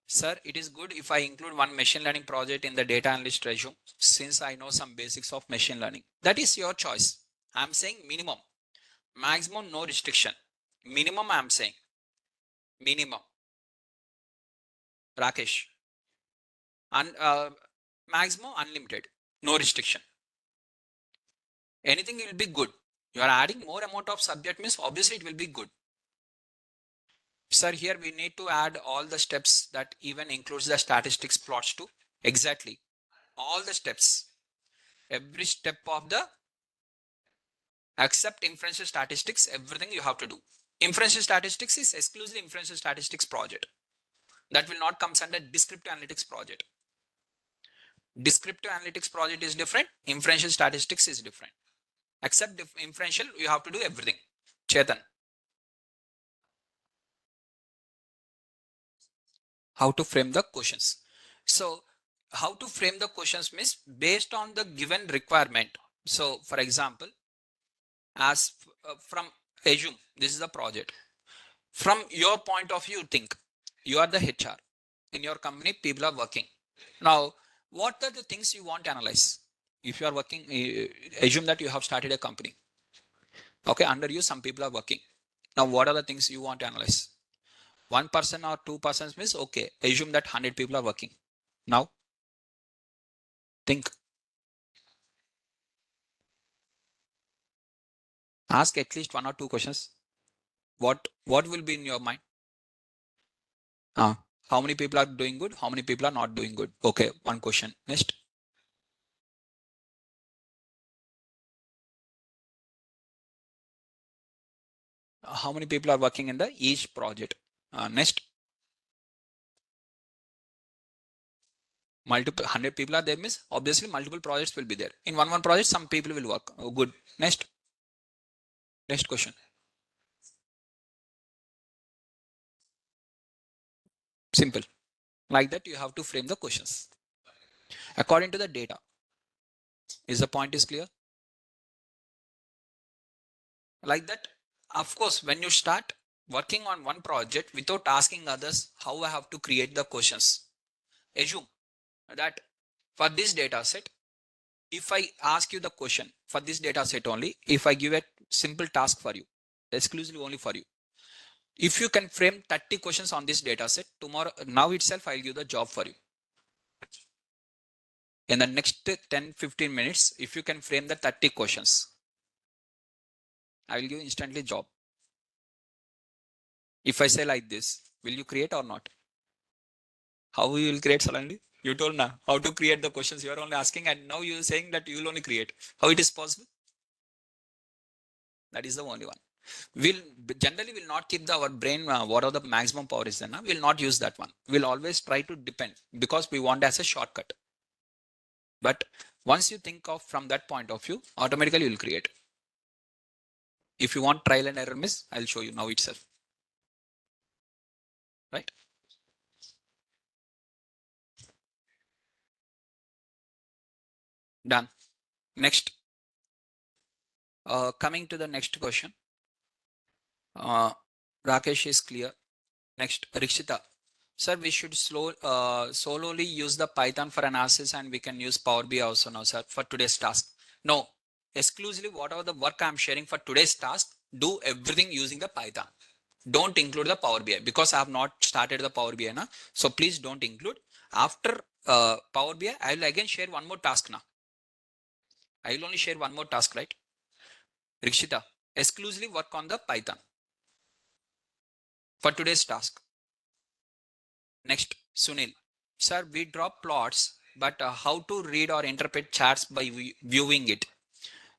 Sir, it is good if I include one machine learning project in the data analyst resume, since I know some basics of machine learning. That is your choice. I'm saying minimum. Maximum, no restriction. Minimum, I'm saying. Minimum. Rakesh. Maximum unlimited, no restriction. Anything will be good. You are adding more amount of subject means obviously it will be good. Sir, here we need to add all the steps that even includes the statistics plots too. Exactly. All the steps. Every step of the except inferential statistics, everything you have to do. Inferential statistics is exclusively inferential statistics project. That will not come under descriptive analytics project. Descriptive analytics project is different. Inferential statistics is different. Except inferential, you have to do everything. Chetan. How to frame the questions. So how to frame the questions means based on the given requirement. So for example, as from assume this is the project. From your point of view, think you are the HR in your company, people are working. Now, what are the things you want to analyze? If you are working, assume that you have started a company. Okay, under you, some people are working. Now, what are the things you want to analyze? One person or two persons means okay. Assume that 100 people are working. Now, think. Ask at least one or two questions. What will be in your mind? How many people are doing good? How many people are not doing good? Okay, one question. Next. How many people are working in the each project? Next. Multiple 100 people are there means obviously multiple projects will be there. In one project, some people will work. Oh, good. Next. Next question. Simple. Like that, you have to frame the questions according to the data. Is the point is clear? Like that, of course, when you start working on one project without asking others how I have to create the questions, assume that for this data set, if I ask you the question for this data set only, if I give a simple task for you, exclusively only for you, if you can frame 30 questions on this data set, tomorrow, now itself, I'll give the job for you. In the next 10-15 minutes, if you can frame the 30 questions, I will give instantly job. If I say like this, will you create or not? How you will create suddenly? You told now how to create the questions. You are only asking, and now you are saying that you will only create. How it is possible? That is the only one. We'll generally will not keep our brain what are the maximum power is there. We'll not use that one. We'll always try to depend because we want as a shortcut. But once you think of from that point of view, automatically you'll create. If you want trial and error miss, I'll show you now itself. Right? Done. Next. Coming to the next question. Rakesh is clear. Next, Rikshita. Sir, we should solely use the Python for analysis and we can use Power BI also now, sir, for today's task. No, exclusively whatever the work I'm sharing for today's task, do everything using the Python. Don't include the Power BI because I have not started the Power BI now. So please don't include. After Power BI, I will again share one more task now. I will only share one more task, right? Rikshita, exclusively work on the Python for today's task. Next, Sunil. Sir, we draw plots, but how to read or interpret charts by viewing it?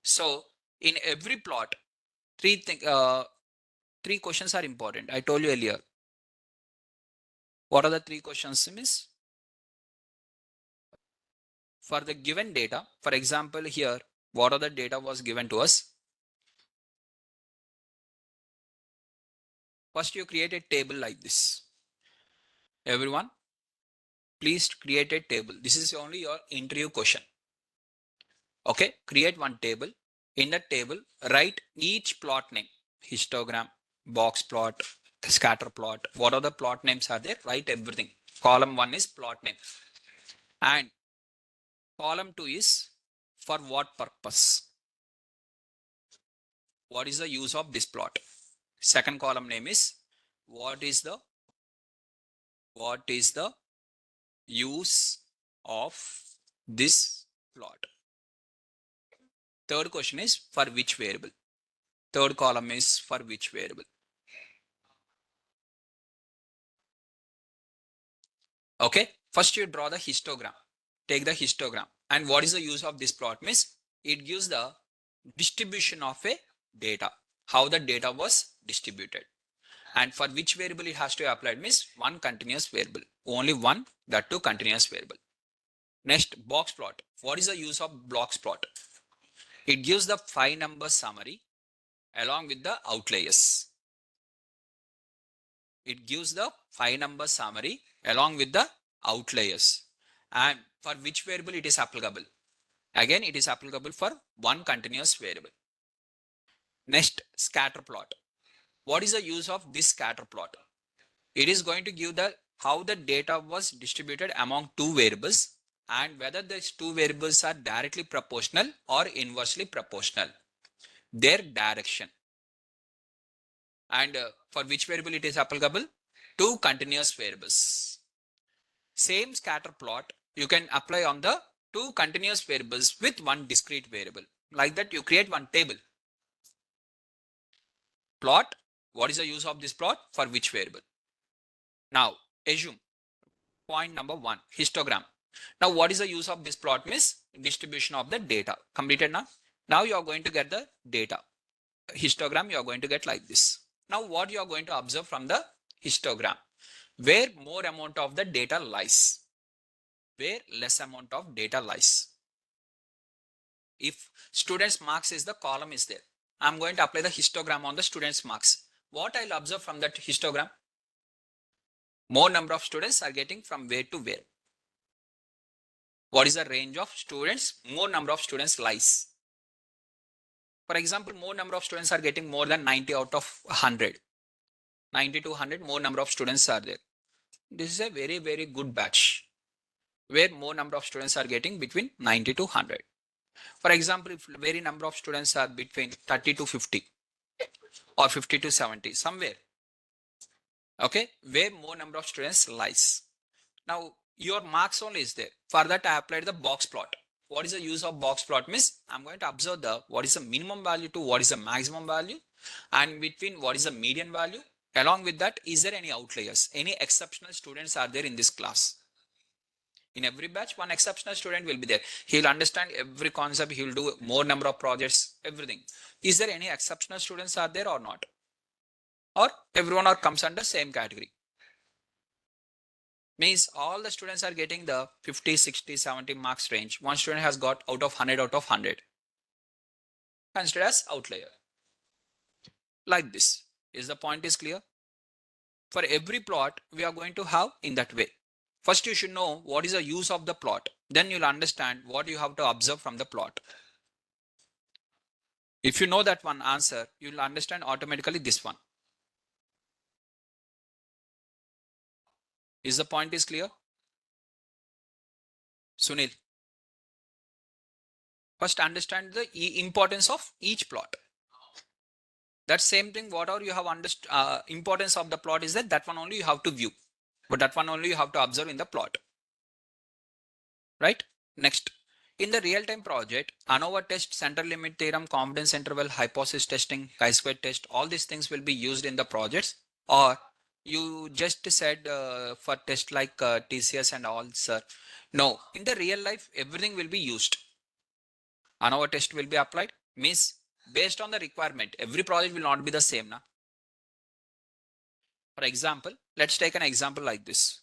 So in every plot, three questions are important. I told you earlier. What are the three questions, Miss? For the given data, for example, here, what are the data was given to us? First, you create a table like this. Everyone, please create a table. This is only your interview question. Okay, create one table. In that table, write each plot name, histogram, box plot, scatter plot, what are the plot names are there? Write everything. Column 1 is plot name. And column 2 is for what purpose? What is the use of this plot? Second column name is what is the use of this plot. Third question is for which variable? Third column is for which variable? Okay, first you draw the histogram. Take the histogram. And what is the use of this plot? Means it gives the distribution of a data, how the data was distributed. And for which variable it has to be applied means one continuous variable. Only one, that two continuous variable. Next, box plot. What is the use of box plot? It gives the 5-number summary along with the outliers. It gives the 5-number summary along with the outliers. And for which variable it is applicable? Again, it is applicable for one continuous variable. Next, scatter plot. What is the use of this scatter plot? It is going to give the how the data was distributed among two variables and whether these two variables are directly proportional or inversely proportional, their direction. And for which variable it is applicable? Two continuous variables. Same scatter plot you can apply on the two continuous variables with one discrete variable. Like that you create one table. Plot, what is the use of this plot? For which variable? Now assume point number 1, histogram. Now what is the use of this plot? Means distribution of the data. Completed now? Now you are going to get the data. Histogram you are going to get like this. Now what you are going to observe from the histogram? Where more amount of the data lies, where less amount of data lies. If students marks is the column is there, I'm going to apply the histogram on the students marks. What I'll observe from that histogram? More number of students are getting from where to where. What is the range of students? More number of students lies. For example, more number of students are getting more than 90 out of 100. 90 to 100 more number of students are there. This is a very, very good batch where more number of students are getting between 90 to 100. For example, if very number of students are between 30 to 50 or 50 to 70 somewhere. Okay, where more number of students lies. Now your marks only is there. For that I applied the box plot. What is the use of box plot? Means I'm going to observe the what is the minimum value to what is the maximum value and between what is the median value. Along with that, is there any outliers? Any exceptional students are there in this class? In every batch, one exceptional student will be there. He'll understand every concept. He'll do more number of projects, everything. Is there any exceptional students are there or not? Or everyone or comes under same category? Means all the students are getting the 50, 60, 70 marks range. One student has got out of 100 out of 100. Considered as outlier. Like this. Is the point is clear? For every plot, we are going to have in that way. First, you should know what is the use of the plot. Then you'll understand what you have to observe from the plot. If you know that one answer, you'll understand automatically this one. Is the point is clear? Sunil. First, understand the importance of each plot. That same thing, whatever you have understood, importance of the plot is that one only you have to view. But that one only you have to observe in the plot. Right? Next. In the real-time project, ANOVA test, center limit theorem, confidence interval, hypothesis testing, chi-square test, all these things will be used in the projects. Or you just said for test like TCS and all, sir. No, in the real life, everything will be used. ANOVA test will be applied. Means based on the requirement, every project will not be the same. Na? For example, let's take an example like this.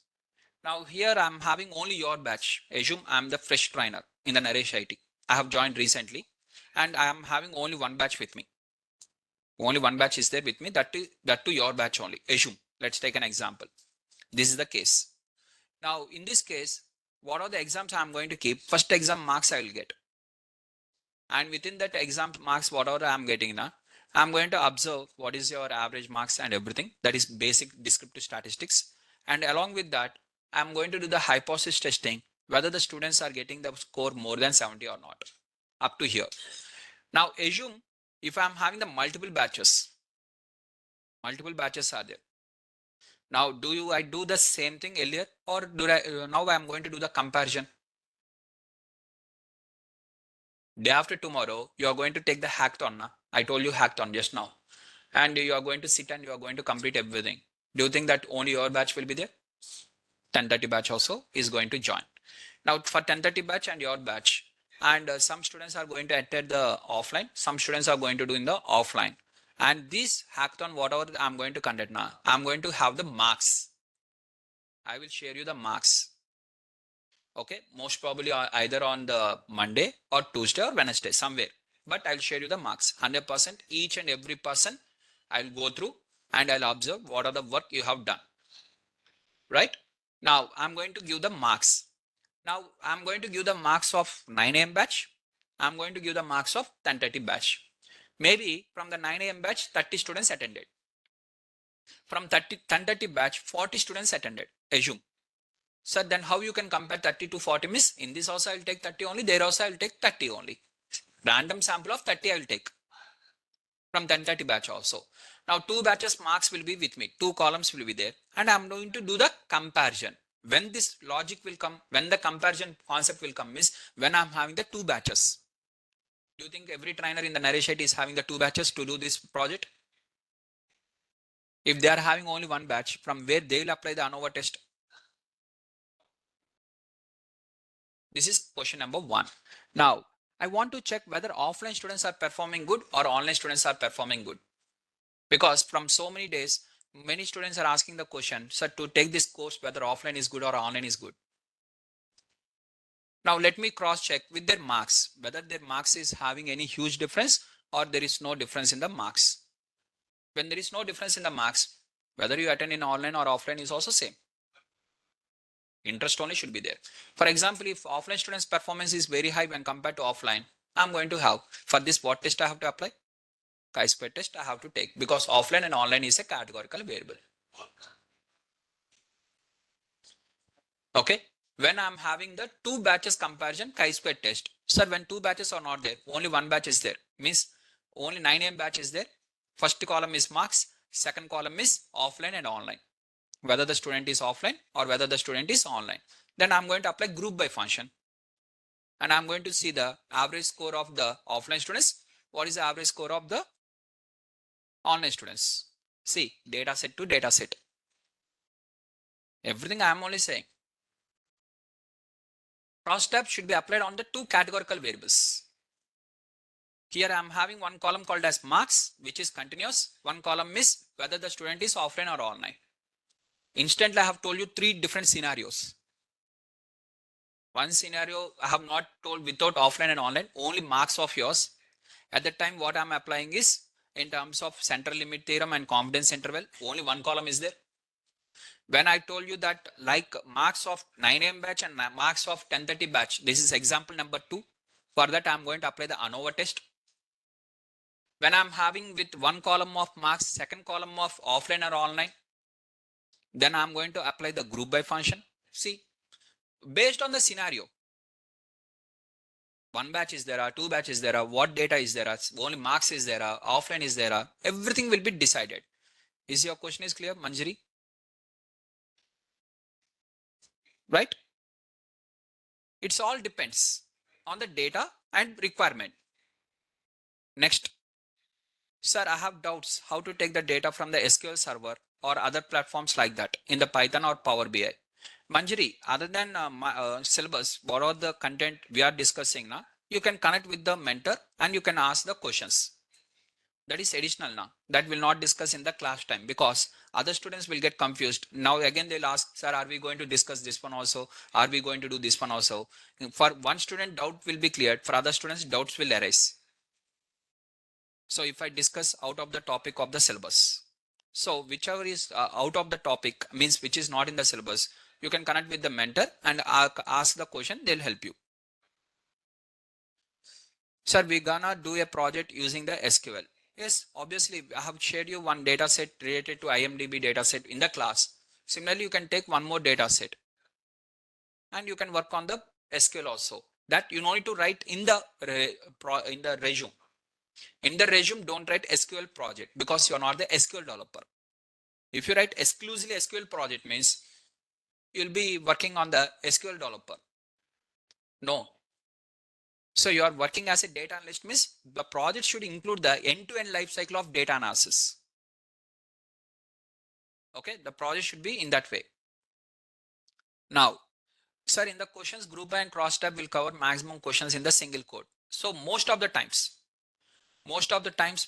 Now here I'm having only your batch. Assume I'm the fresh trainer in the Naresh IT. I have joined recently and I am having only one batch with me. Only one batch is there with me. That to your batch only. Assume. Let's take an example. This is the case. Now in this case, what are the exams I'm going to keep? First exam marks I will get. And within that exam marks, whatever I'm getting now, I'm going to observe what is your average marks and everything. That is basic descriptive statistics. And along with that, I'm going to do the hypothesis testing, whether the students are getting the score more than 70 or not, up to here. Now assume if I'm having the multiple batches are there. Now, I do the same thing earlier, or now I'm going to do the comparison? Day after tomorrow, you are going to take the hackathon. Na? I told you hackathon just now. And you are going to sit and you are going to complete everything. Do you think that only your batch will be there? 10:30 batch also is going to join. Now for 10:30 batch and your batch, and some students are going to attend the offline, some students are going to do in the offline. And this hackathon, whatever I'm going to conduct now, I'm going to have the marks. I will share you the marks. Okay, most probably either on the Monday or Tuesday or Wednesday, somewhere. But I'll share you the marks. 100% each and every person I'll go through and I'll observe what are the work you have done. Right? Now I'm going to give the marks. Now I'm going to give the marks of 9 a.m. batch. I'm going to give the marks of 10:30 batch. Maybe from the 9 a.m. batch, 30 students attended. From 10:30 batch, 40 students attended. Assume. So then how you can compare 30 to 40 means in this also I'll take 30 only, there also I'll take 30 only. Random sample of 30 I will take from 10:30 batch also. Now two batches marks will be with me, two columns will be there, and I'm going to do the comparison. When this logic will come, when the comparison concept will come is when I'm having the two batches. Do you think every trainer in the Nareshite is having the two batches to do this project? If they are having only one batch, from where they will apply the ANOVA test? This is question number 1. Now, I want to check whether offline students are performing good or online students are performing good. Because from so many days, many students are asking the question, sir, to take this course, whether offline is good or online is good. Now, let me cross check with their marks, whether their marks is having any huge difference or there is no difference in the marks. When there is no difference in the marks, whether you attend in online or offline is also same. Interest only should be there. For example, if offline students performance is very high when compared to offline, I'm going to have, for this what test I have to apply? Chi-square test I have to take, because offline and online is a categorical variable. Okay. When I'm having the two batches comparison chi-square test, sir, when two batches are not there, only one batch is there, means only 9 a.m. batch is there. First column is marks, second column is offline and online, whether the student is offline or whether the student is online. Then I'm going to apply group by function. And I'm going to see the average score of the offline students. What is the average score of the online students? See, data set to data set. Everything I am only saying. Cross tab should be applied on the two categorical variables. Here I am having one column called as marks, which is continuous. One column is whether the student is offline or online. Instantly I have told you three different scenarios. One scenario I have not told without offline and online, only marks of yours. At that time, what I'm applying is in terms of central limit theorem and confidence interval, only one column is there. When I told you that like marks of 9 a.m. batch and marks of 10:30 batch, this is example number 2. For that, I'm going to apply the ANOVA test. When I'm having with one column of marks, second column of offline or online, then I'm going to apply the group by function. See, based on the scenario, one batch is there, two batches there, what data is there, only marks is there, offline is there, everything will be decided. Is your question is clear, Manjari? Right? It's all depends on the data and requirement. Next. Sir, I have doubts how to take the data from the SQL server or other platforms like that in the Python or Power BI. Manjari, other than syllabus, what are the content we are discussing now? You can connect with the mentor and you can ask the questions. That is additional now. That will not discuss in the class time, because other students will get confused. Now again they'll ask, sir, are we going to discuss this one also? Are we going to do this one also? For one student, doubt will be cleared. For other students, doubts will arise. So if I discuss out of the topic of the syllabus, so whichever is out of the topic, means which is not in the syllabus, you can connect with the mentor and ask the question, they'll help you. Sir, we're gonna do a project using the SQL. Yes, obviously I have shared you one data set related to IMDb data set in the class. Similarly, you can take one more data set and you can work on the SQL also. That you need to write in the resume. In the resume, don't write SQL project, because you're not the SQL developer. If you write exclusively SQL project means you'll be working on the SQL developer. No. So you are working as a data analyst means the project should include the end-to-end life cycle of data analysis. Okay, the project should be in that way. Now, sir, in the questions, group by and cross tab will cover maximum questions in the single code. So most of the times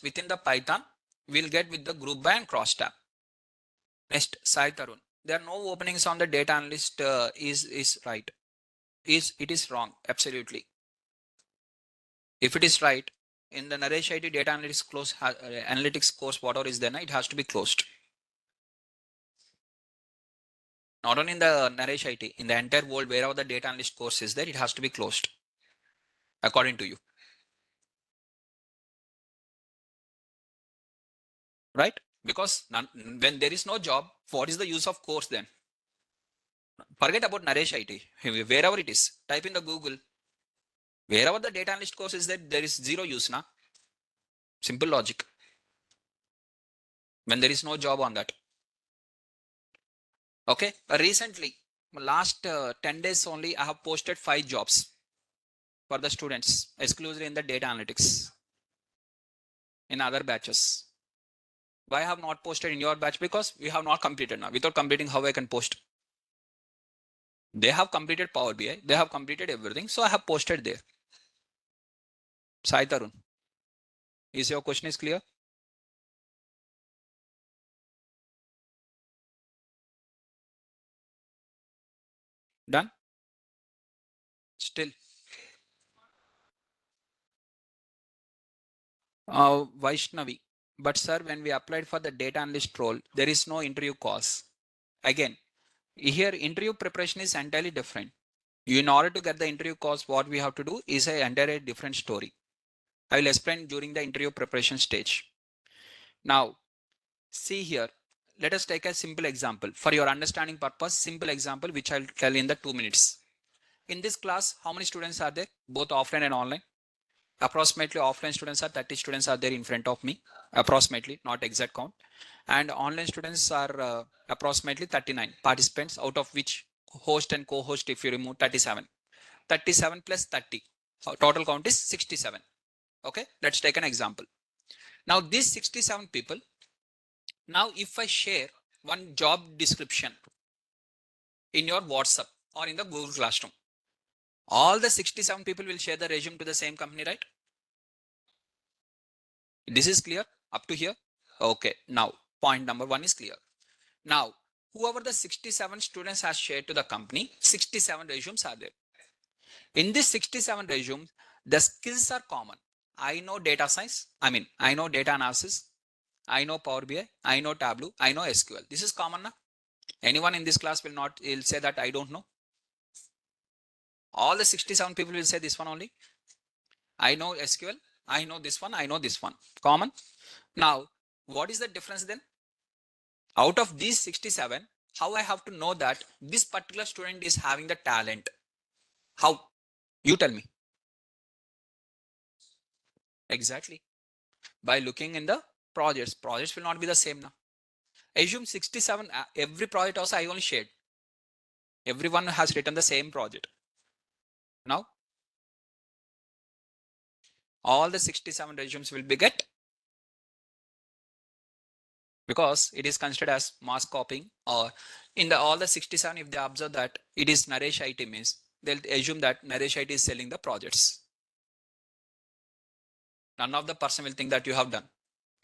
within the Python, we'll get with the group by and cross tab. Next, Sai Tarun. There are no openings on the data analyst is right. It is wrong, absolutely. If it is right, in the Naresh IT data analytics course, whatever is there, it has to be closed. Not only in the Naresh IT, in the entire world, wherever the data analyst course is there, it has to be closed, according to you. Right? Because when there is no job, what is the use of course then? Forget about Naresh IT. Wherever it is, type in the Google. Wherever the data analyst course is there is zero use now. Simple logic. When there is no job on that. Okay. Recently, last 10 days only, I have posted 5 jobs for the students, exclusively in the data analytics in other batches. Why I have not posted in your batch? Because we have not completed now. Without completing, how I can post? They have completed Power BI. They have completed everything. So I have posted there. Sai Tarun, is your question is clear? Done? Still. Vaishnavi. But sir, when we applied for the data analyst role, there is no interview course. Again, here interview preparation is entirely different. In order to get the interview course, what we have to do is a entirely different story. I will explain during the interview preparation stage. Now, see here. Let us take a simple example. For your understanding purpose, simple example which I'll tell in the 2 minutes. In this class, how many students are there? Both offline and online. Approximately offline students are 30 students are there in front of me. Approximately, not exact count. And online students are approximately 39 participants, out of which host and co-host, if you remove 37. 37 plus 30. Total count is 67. Okay, let's take an example. Now these 67 people, now if I share one job description in your WhatsApp or in the Google Classroom, all the 67 people will share the resume to the same company, right? This is clear up to here? Okay, now point number 1 is clear. Now, whoever the 67 students has shared to the company, 67 resumes are there. In this 67 resumes, the skills are common. I know data science. I know data analysis. I know Power BI. I know Tableau. I know SQL. This is common now. Anyone in this class will say that I don't know. All the 67 people will say this one only. I know SQL. I know this one. I know this one. Common. Now, what is the difference then? Out of these 67, how I have to know that this particular student is having the talent? How? You tell me. Exactly. By looking in the projects. Projects will not be the same now. Assume 67, every project also I only shared. Everyone has written the same project. Now, all the 67 resumes will be get, because it is considered as mass copying, or in the all the 67, if they observe that it is Naresh IT means, they'll assume that Naresh IT is selling the projects. None of the person will think that you have done.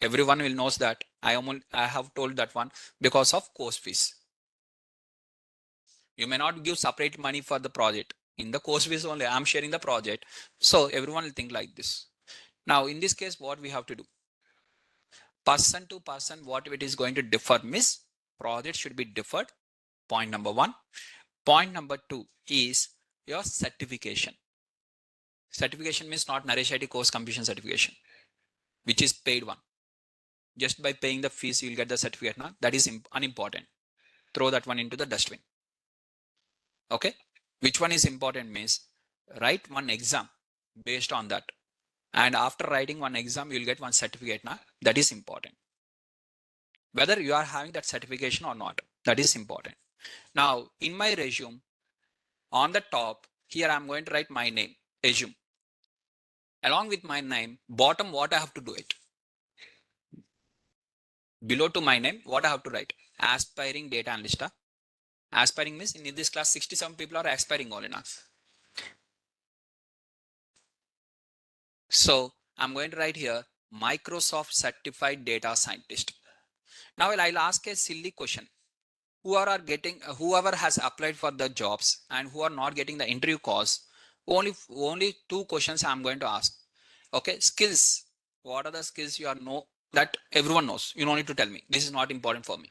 Everyone will knows that I have told that one because of course fees. You may not give separate money for the project. In the course fees only, I'm sharing the project. So everyone will think like this. Now, in this case, what we have to do? Person to person, what it is going to differ means project should be differed. Point number 1. Point number 2 is your certification. Certification means not Naresh IT course completion certification, which is paid one. Just by paying the fees, you'll get the certificate. Now, that is unimportant. Throw that one into the dustbin. Okay. Which one is important means write one exam based on that. And after writing one exam, you'll get one certificate. Now, that is important. whether you are having that certification or not. That is important. Now, in my resume, on the top, here I'm going to write my name, resume. Along with my name, bottom, what I have to do it. Below to my name, what I have to write? Aspiring data analyst. Aspiring means in this class, 67 people are aspiring all in us. So I'm going to write here, Microsoft certified data scientist. Now I'll ask a silly question. Whoever has applied for the jobs and who are not getting the interview calls, only two questions I'm going to ask. Okay, skills. What are the skills you are know that everyone knows? You don't need to tell me. This is not important for me.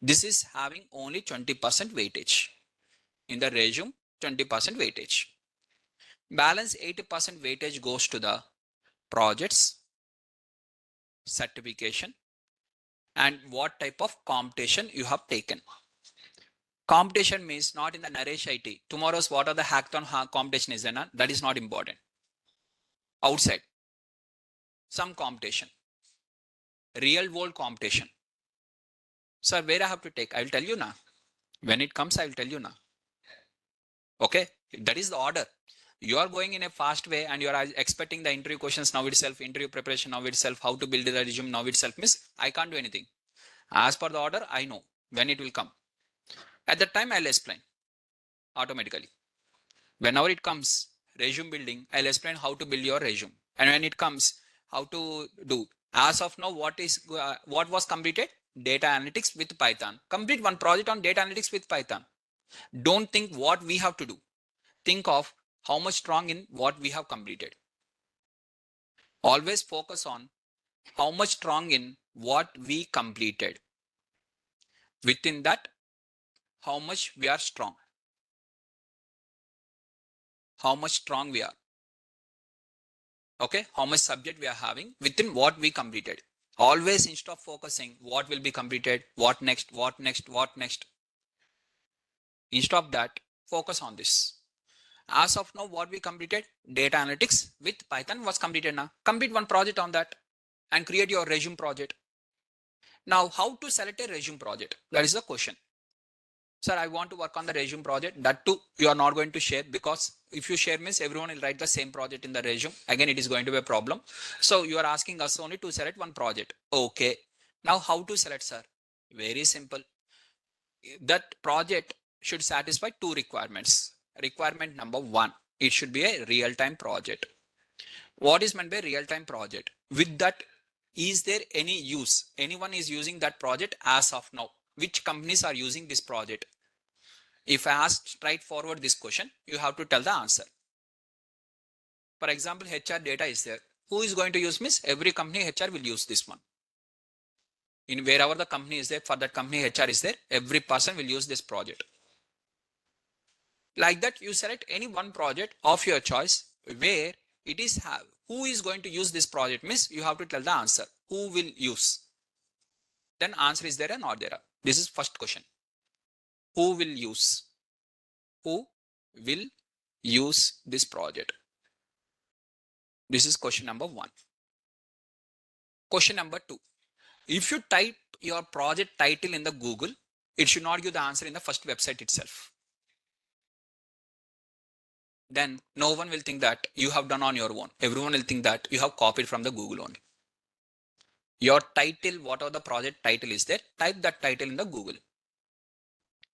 This is having only 20% weightage. In the resume, 20% weightage. Balance 80% weightage goes to the projects, certification, and what type of competition you have taken. Competition means not in the Naresh IT. Tomorrow's what are the hackathon competition is there? That is not important. Outside, some competition, real world competition. Sir, where I have to take? I will tell you now. When it comes, I will tell you now. Okay, that is the order. You are going in a fast way and you are expecting the interview questions now itself, interview preparation now itself, how to build the resume now itself. Miss, I can't do anything. As per the order, I know when it will come. At that time, I'll explain automatically. Whenever it comes resume building, I'll explain how to build your resume. And when it comes how to do, as of now, what was completed? Data analytics with Python. Complete one project on data analytics with Python. Don't think what we have to do. Think of how much strong in what we have completed. Always focus on how much strong in what we completed. Within that, how much we are strong. How much strong we are. Okay, how much subject we are having within what we completed. Always instead of focusing what will be completed, what next, what next, what next. Instead of that, focus on this. As of now, what we completed, data analytics with Python was completed now. Complete one project on that and create your resume project. Now, how to select a resume project? That is the question. Sir, I want to work on the resume project. That too, you are not going to share, because if you share means everyone will write the same project in the resume. Again, it is going to be a problem. So you are asking us only to select one project. Okay. Now how to select, sir? Very simple. That project should satisfy two requirements. Requirement number one, it should be a real-time project. What is meant by real-time project? With that, is there any use? Anyone is using that project as of now? Which companies are using this project? If I ask straightforward this question, you have to tell the answer. For example, HR data is there. Who is going to use this? Every company HR will use this one. In wherever the company is there, for that company HR is there, every person will use this project. Like that, you select any one project of your choice where it is who is going to use this project. Means you have to tell the answer. Who will use? Then answer is there or not there. This is first question. Who will use? Who will use this project? This is question number one. Question number two. If you type your project title in the Google, it should not give the answer in the first website itself. Then no one will think that you have done on your own. Everyone will think that you have copied from the Google only. Your title, whatever the project title is there, type that title in the Google.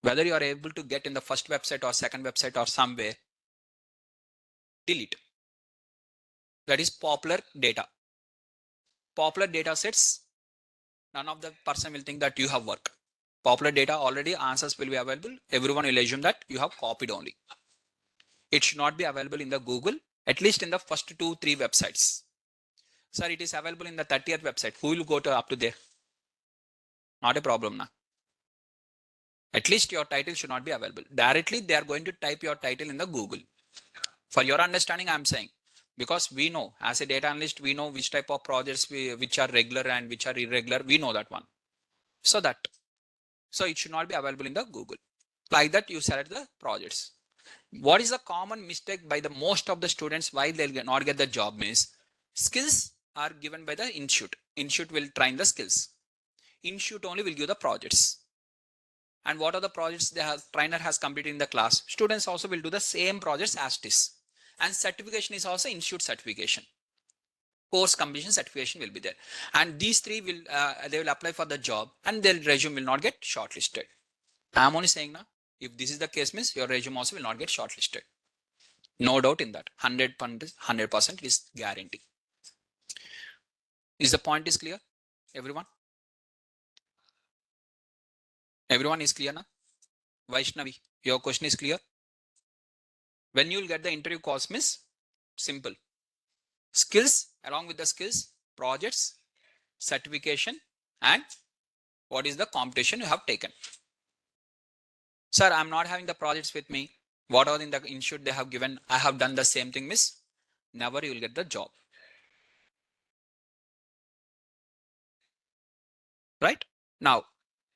Whether you are able to get in the first website or second website or somewhere, delete. That is popular data. Popular data sets, none of the person will think that you have worked. Popular data already answers will be available. Everyone will assume that you have copied only. It should not be available in the Google, at least in the first 2-3 websites. Sir, it is available in the 30th website. Who will go to up to there? Not a problem now. At least your title should not be available. Directly, they are going to type your title in the Google. For your understanding, I'm saying, because we know as a data analyst, we know which type of projects which are regular and which are irregular. We know that one. So it should not be available in the Google. Like that, you select the projects. What is the common mistake by the most of the students why they'll not get the job means skills are given by the institute. Institute will train the skills. InShoot only will give the projects. And what are the projects the trainer has completed in the class? Students also will do the same projects as this. And certification is also InShoot certification. Course completion certification will be there. And these three will, they will apply for the job and their resume will not get shortlisted. I'm only saying now, if this is the case means your resume also will not get shortlisted. No doubt in that. 100% is guarantee. Is the point is clear? Everyone? Everyone is clear now? Vaishnavi, your question is clear? When you will get the interview calls means simple. Skills, along with the skills, projects, certification, and what is the competition you have taken. Sir, I'm not having the projects with me. What are in the InShoot they have given? I have done the same thing, miss. Never you will get the job. Right? Now,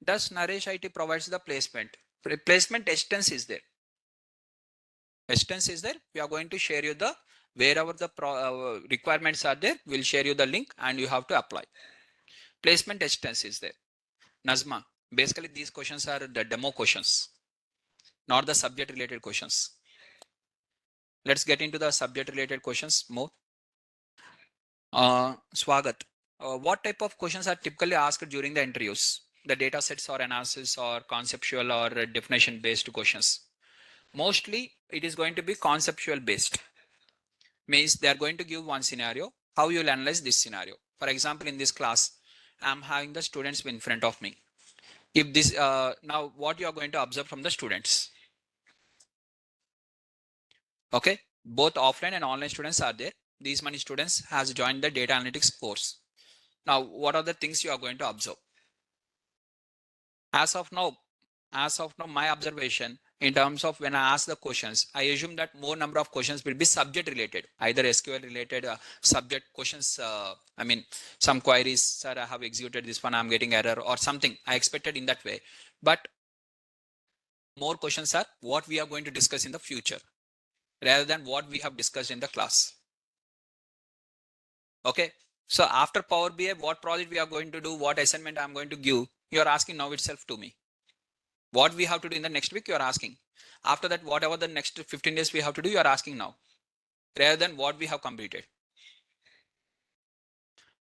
does Naresh IT provides the placement? Placement expense is there. Expense is there. We are going to share you the wherever the requirements are there. We'll share you the link and you have to apply. Placement expense is there. Nazma, basically these questions are the demo questions, not the subject related questions. Let's get into the subject related questions more. Swagat, what type of questions are typically asked during the interviews? The data sets or analysis or conceptual or definition based questions? Mostly it is going to be conceptual based. Means they are going to give one scenario, how you will analyze this scenario. For example, in this class, I'm having the students in front of me. If this, now what you are going to observe from the students? Okay, both offline and online students are there. These many students has joined the data analytics course. Now, what are the things you are going to observe? As of now, my observation in terms of when I ask the questions, I assume that more number of questions will be subject related, either SQL related subject questions. I mean, some queries, sir, I have executed this one, I'm getting error or something. I expected in that way. But more questions are what we are going to discuss in the future rather than what we have discussed in the class. Okay. So after Power BI, what project we are going to do, what assignment I'm going to give, you are asking now itself to me. What we have to do in the next week, you are asking. After that, whatever the next 15 days we have to do, you are asking now, rather than what we have completed.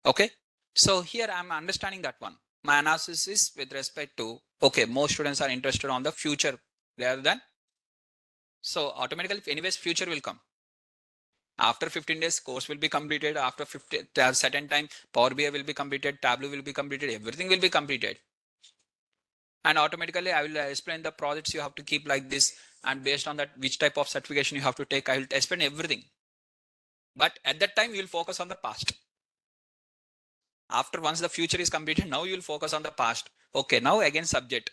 Okay. So here I'm understanding that one. My analysis is with respect to, okay, most students are interested on the future rather than, so automatically anyways future will come. After 15 days, course will be completed. After 50, certain time, Power BI will be completed, Tableau will be completed, everything will be completed. And automatically I will explain the projects you have to keep like this, and based on that which type of certification you have to take, I will explain everything. But at that time you will focus on the past. After once the future is completed, now you will focus on the past. Okay, now again subject,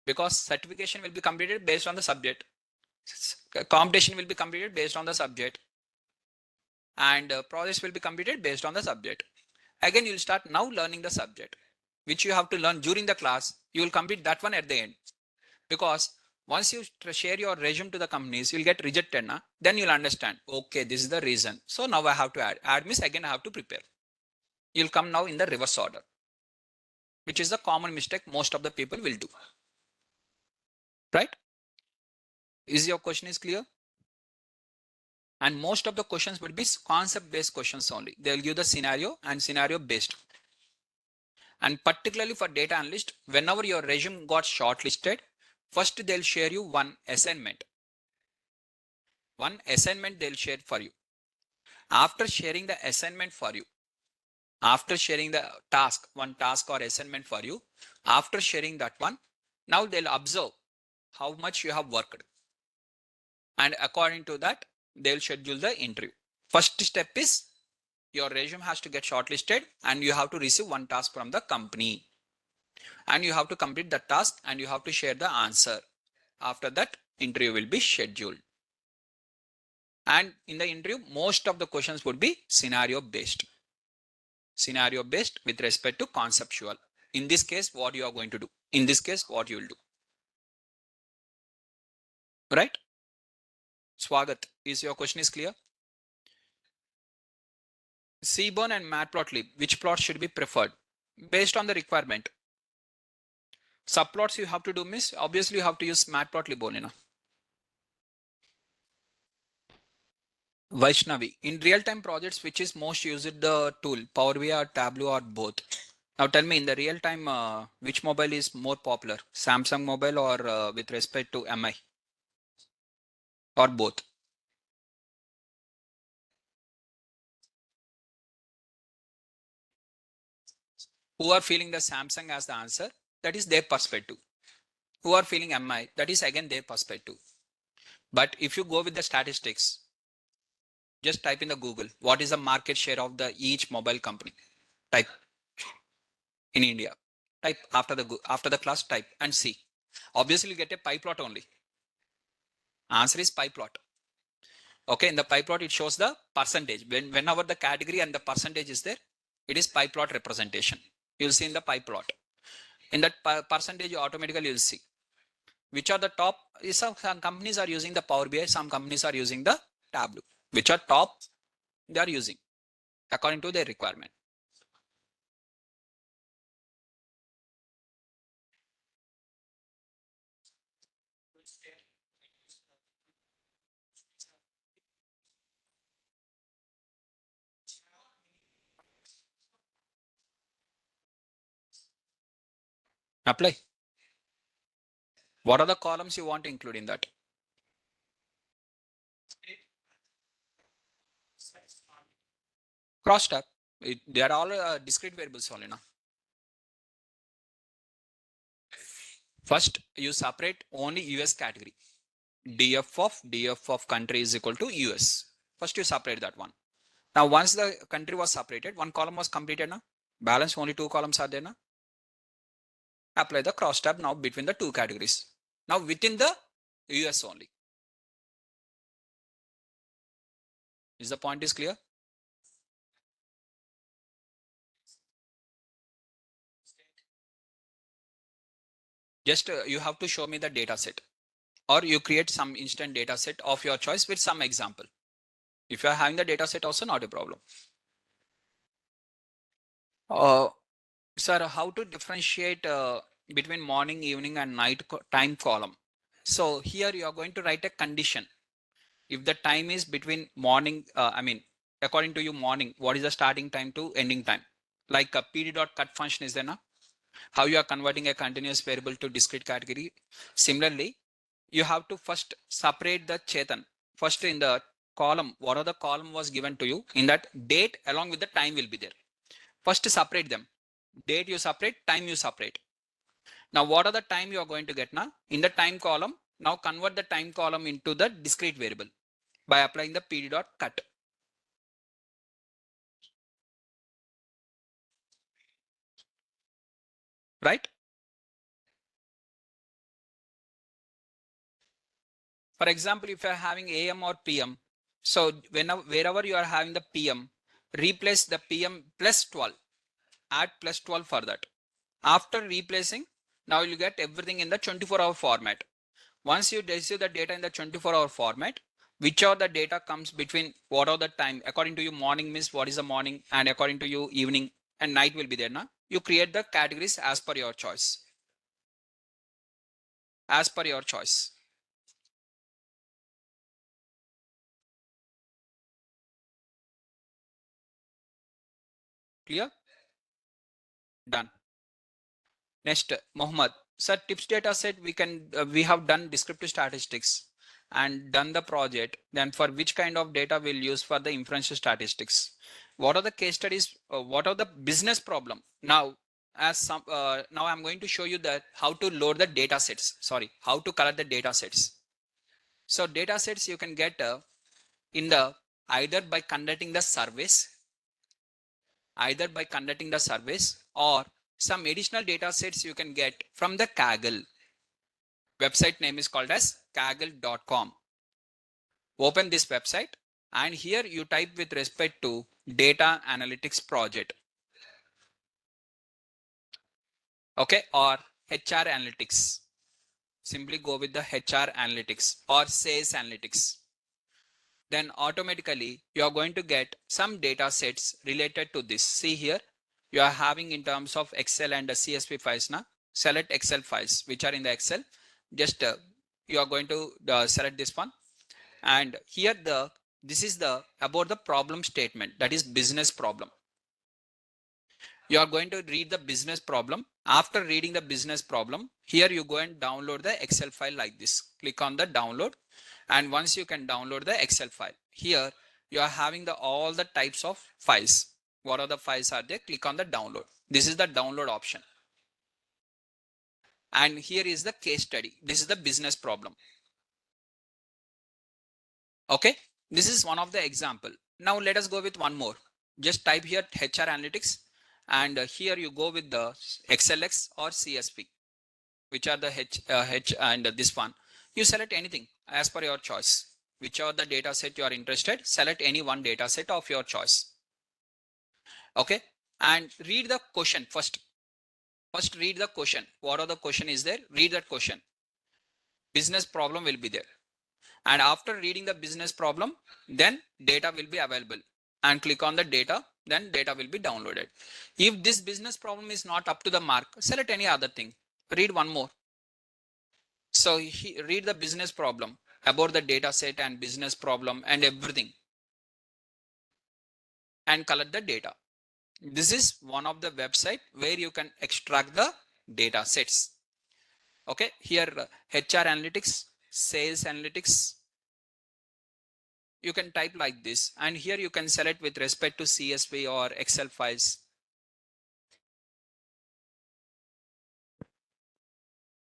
because certification will be completed based on the subject, competition will be completed based on the subject, and projects will be completed based on the subject. Again you will start now learning the subject which you have to learn during the class. You will complete that one at the end, because once you share your resume to the companies, you'll get rejected. Then you'll understand, okay, this is the reason. So now I have to add means again I have to prepare. You'll come now in the reverse order, which is the common mistake most of the people will do. Right? Is your question is clear? And most of the questions will be concept based questions only. They'll give the scenario and scenario based. And particularly for data analyst, whenever your resume got shortlisted, first they'll share you one assignment. One assignment they'll share for you. After sharing the assignment for you, after sharing the task, one task or assignment for you, after sharing that one, now they'll observe how much you have worked. And according to that, they'll schedule the interview. First step is your resume has to get shortlisted and you have to receive one task from the company. And you have to complete the task and you have to share the answer. After that, interview will be scheduled. And in the interview, most of the questions would be scenario based. Scenario based with respect to conceptual. In this case, what you are going to do. In this case, what you will do. Right? Swagat, is your question is clear? Seaborn and Matplotlib, which plot should be preferred based on the requirement? Subplots you have to do miss, obviously you have to use Matplotlib only now. Vaishnavi, in real-time projects, which is most used the tool, Power BI or Tableau or both? Now tell me in the real time, which mobile is more popular, Samsung mobile or with respect to MI or both? Who are feeling the Samsung as the answer? That is their perspective. Who are feeling MI? That is again their perspective. But if you go with the statistics, just type in the Google, what is the market share of the each mobile company? Type in India. Type after the class, type and see. Obviously, you get a pie plot only. Answer is pie plot. Okay, in the pie plot, it shows the percentage. Whenever the category and the percentage is there, it is pie plot representation. You'll see in the pie plot. In that percentage, automatically you'll see which are the top. Some companies are using the Power BI, some companies are using the Tableau. Which are top, they are using according to their requirement. Apply. What are the columns you want to include in that? Cross tab. They are all discrete variables only now. First, you separate only US category. DF of country is equal to US. First, you separate that one. Now, once the country was separated, one column was completed now. Balance only two columns are there now. Apply the cross tab now between the two categories. Now within the US only. Is the point is clear? Just you have to show me the data set, or you create some instant data set of your choice with some example. If you are having the data set also, not a problem. Sir, how to differentiate between morning, evening and night time column? So here you are going to write a condition. If the time is between morning, according to you morning, what is the starting time to ending time? Like a pd.cut function is there now? How you are converting a continuous variable to discrete category. Similarly, you have to first separate the Chetan. First in the column, what are the column was given to you, in that date along with the time will be there. First separate them. Date you separate, time you separate. Now what are the time you are going to get now? In the time column, now convert the time column into the discrete variable by applying the pd.cut. Right? For example, if you are having AM or PM, so wherever you are having the PM, replace the PM plus 12, add plus 12 for that. After replacing, now you get everything in the 24-hour format. Once you receive the data in the 24-hour format, whichever the data comes between what are the time, according to you morning means what is the morning, and according to you evening and night will be there now. You create the categories as per your choice. As per your choice. Clear? Done. Next, Mohammed. Sir, tips data set, we have done descriptive statistics and done the project. Then for which kind of data we'll use for the inferential statistics? What are the case studies? What are the business problem? Now, now I'm going to show you that how to load the data sets. Sorry, how to collect the data sets. So data sets you can get in the either by conducting the surveys, or some additional data sets you can get from the Kaggle. Website name is called as kaggle.com. Open this website and here you type with respect to data analytics project. Okay, or HR analytics. Simply go with the HR analytics or sales analytics. then automatically you are going to get some data sets related to this. See here, you are having in terms of Excel and CSV files now. Select Excel files which are in the Excel. Just you are going to select this one, and here this is the about the problem statement, that is business problem. You are going to read the business problem. After reading the business problem, here you go and download the Excel file like this. Click on the download, and once you can download the Excel file, here you are having the all the types of files. What are the files are there? Click on the download. This is the download option, and here is the case study. This is the business problem. Okay, this is one of the example. Now let us go with one more. Just type here HR analytics, and here you go with the XLX or CSV, which are the H and this one. You select anything as per your choice. Whichever the data set you are interested, select any one data set of your choice. Okay, and read the question first. First read the question. What are the question is there? Read that question. Business problem will be there. And after reading the business problem, then data will be available, and click on the data, then data will be downloaded. If this business problem is not up to the mark, select any other thing. Read one more. So read the business problem about the data set and business problem and everything, and collect the data. This is one of the website where you can extract the data sets. Okay, here HR analytics, sales analytics, you can type like this, and here you can select with respect to CSV or Excel files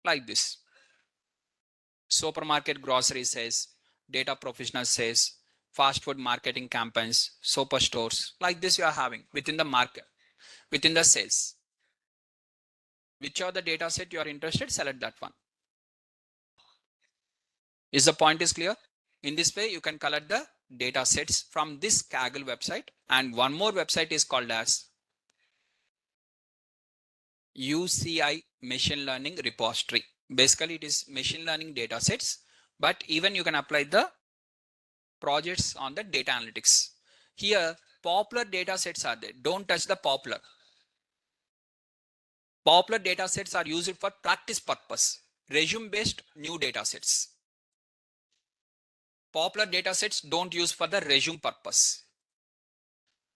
like this. Supermarket grocery says, data professional says, fast food marketing campaigns, superstores, like this you are having within the market, within the sales. Which are the data set you are interested, select that one. Is the point is clear? In this way, you can collect the data sets from this Kaggle website, and one more website is called as UCI machine learning repository. Basically, it is machine learning data sets, but even you can apply the projects on the data analytics. Here, popular data sets are there. Don't touch the popular. Popular data sets are used for practice purpose. Resume based new data sets. Popular data sets don't use for the resume purpose.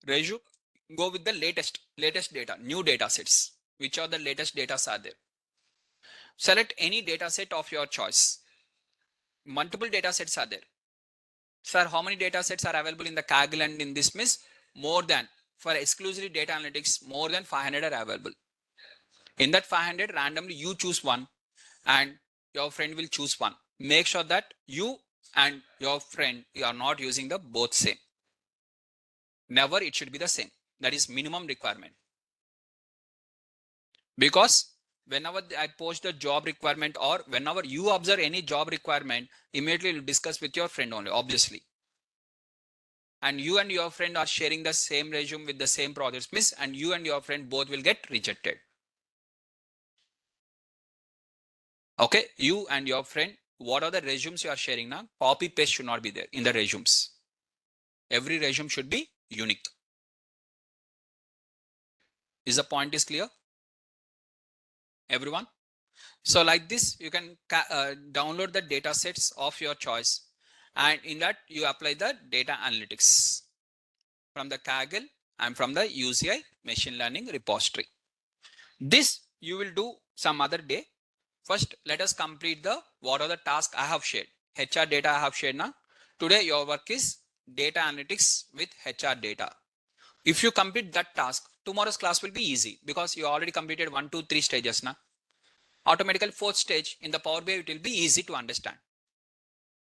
Resume, go with the latest data, new data sets. Which are the latest data are there? Select any data set of your choice. Multiple data sets are there. Sir, how many data sets are available in the Kaggle and in this miss? More than, for exclusively data analytics, more than 500 are available. In that 500, randomly you choose one and your friend will choose one. Make sure that you and your friend, you are not using the both same. Never it should be the same. That is minimum requirement. Because whenever I post the job requirement or whenever you observe any job requirement, immediately you'll discuss with your friend only, obviously. And you and your friend are sharing the same resume with the same projects, miss, and you and your friend both will get rejected. Okay, you and your friend, what are the resumes you are sharing now? Copy paste should not be there in the resumes. Every resume should be unique. Is the point is clear? Everyone? So like this, you can download the data sets of your choice. And in that, you apply the data analytics from the Kaggle and from the UCI machine learning repository. This you will do some other day. First, let us complete the what are the tasks I have shared. HR data I have shared now. Today, your work is data analytics with HR data. If you complete that task, tomorrow's class will be easy because you already completed 1, 2, 3 stages now. Automatically, fourth stage in the Power BI, it will be easy to understand.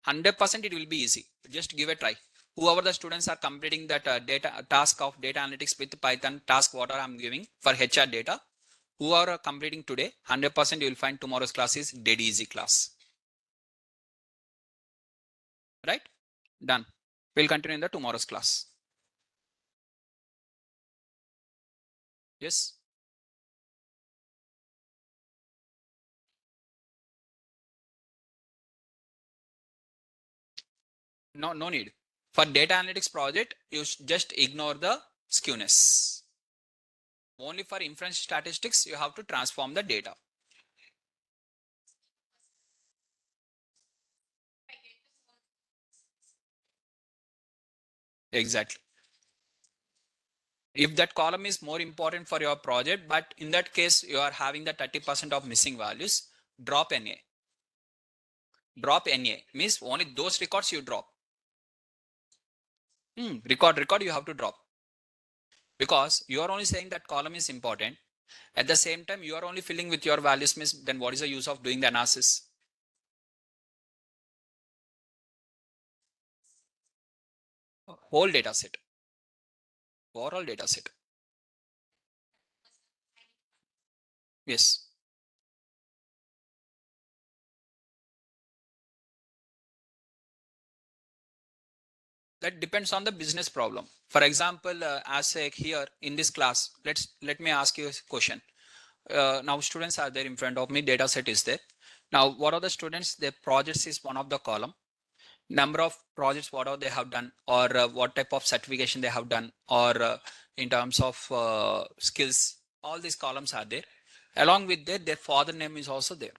100% it will be easy. Just give a try. Whoever the students are completing that data task of data analytics with Python task, what I'm giving for HR data, who are completing today, 100% you will find tomorrow's class is dead easy class. Right? Done. We'll continue in the tomorrow's class. Yes. No need. For data analytics project, you just ignore the skewness. Only for inference statistics, you have to transform the data. Exactly. If that column is more important for your project, but in that case, you are having the 30% of missing values, drop NA. Drop NA means only those records you drop. Record you have to drop. Because you are only saying that column is important. At the same time, you are only filling with your values, means then what is the use of doing the analysis? Whole data set, overall data set. Yes. That depends on the business problem. For example, as here in this class, let me ask you a question. Now students are there in front of me, data set is there. Now, what are the students? Their projects is one of the column. Number of projects, what are they have done, or what type of certification they have done, or in terms of skills, all these columns are there. Along with that, their father name is also there.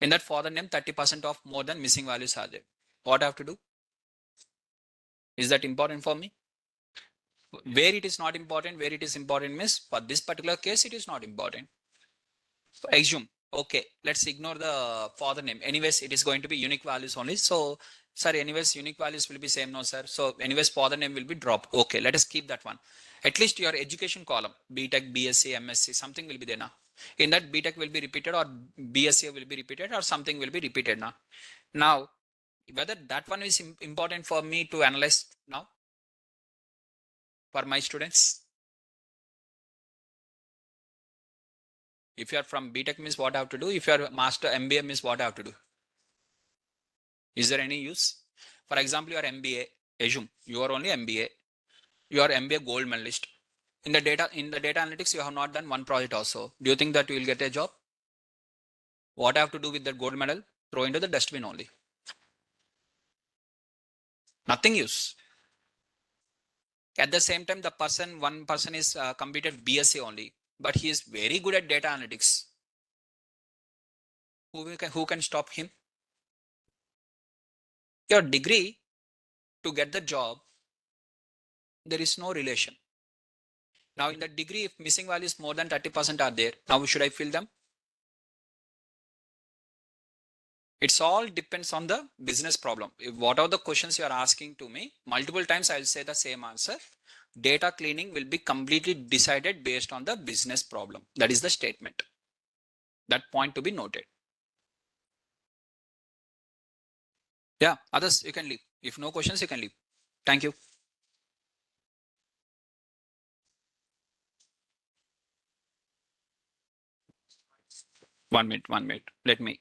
In that father name, 30% of more than missing values are there. What I have to do? Is that important for me? Where it is not important, where it is important means for this particular case, it is not important. So assume, okay, let's ignore the father name. Anyways, it is going to be unique values only. So, sir, anyways, unique values will be same, no, sir. So, anyways, father name will be dropped. Okay, let us keep that one. At least your education column, BTech, BSc, MSc, something will be there now. In that, BTech will be repeated, or BSc will be repeated, or something will be repeated now. Now, whether that one is important for me to analyze now for my students. If you are from BTech means what I have to do. If you are master MBA means what I have to do. Is there any use? For example, you are MBA. Assume you are only MBA. You are MBA gold medalist. In the data analytics, you have not done one project also. Do you think that you will get a job? What I have to do with that gold medal? Throw into the dustbin only. Nothing use. At the same time, one person is completed BSc only, but he is very good at data analytics. Who can stop him? Your degree to get the job, there is no relation. Now in the degree, if missing values more than 30% are there, now should I fill them? It's all depends on the business problem. What are the questions you are asking to me? Multiple times I'll say the same answer. Data cleaning will be completely decided based on the business problem. That is the statement. That point to be noted. Yeah, others you can leave. If no questions, you can leave. Thank you. One minute. Let me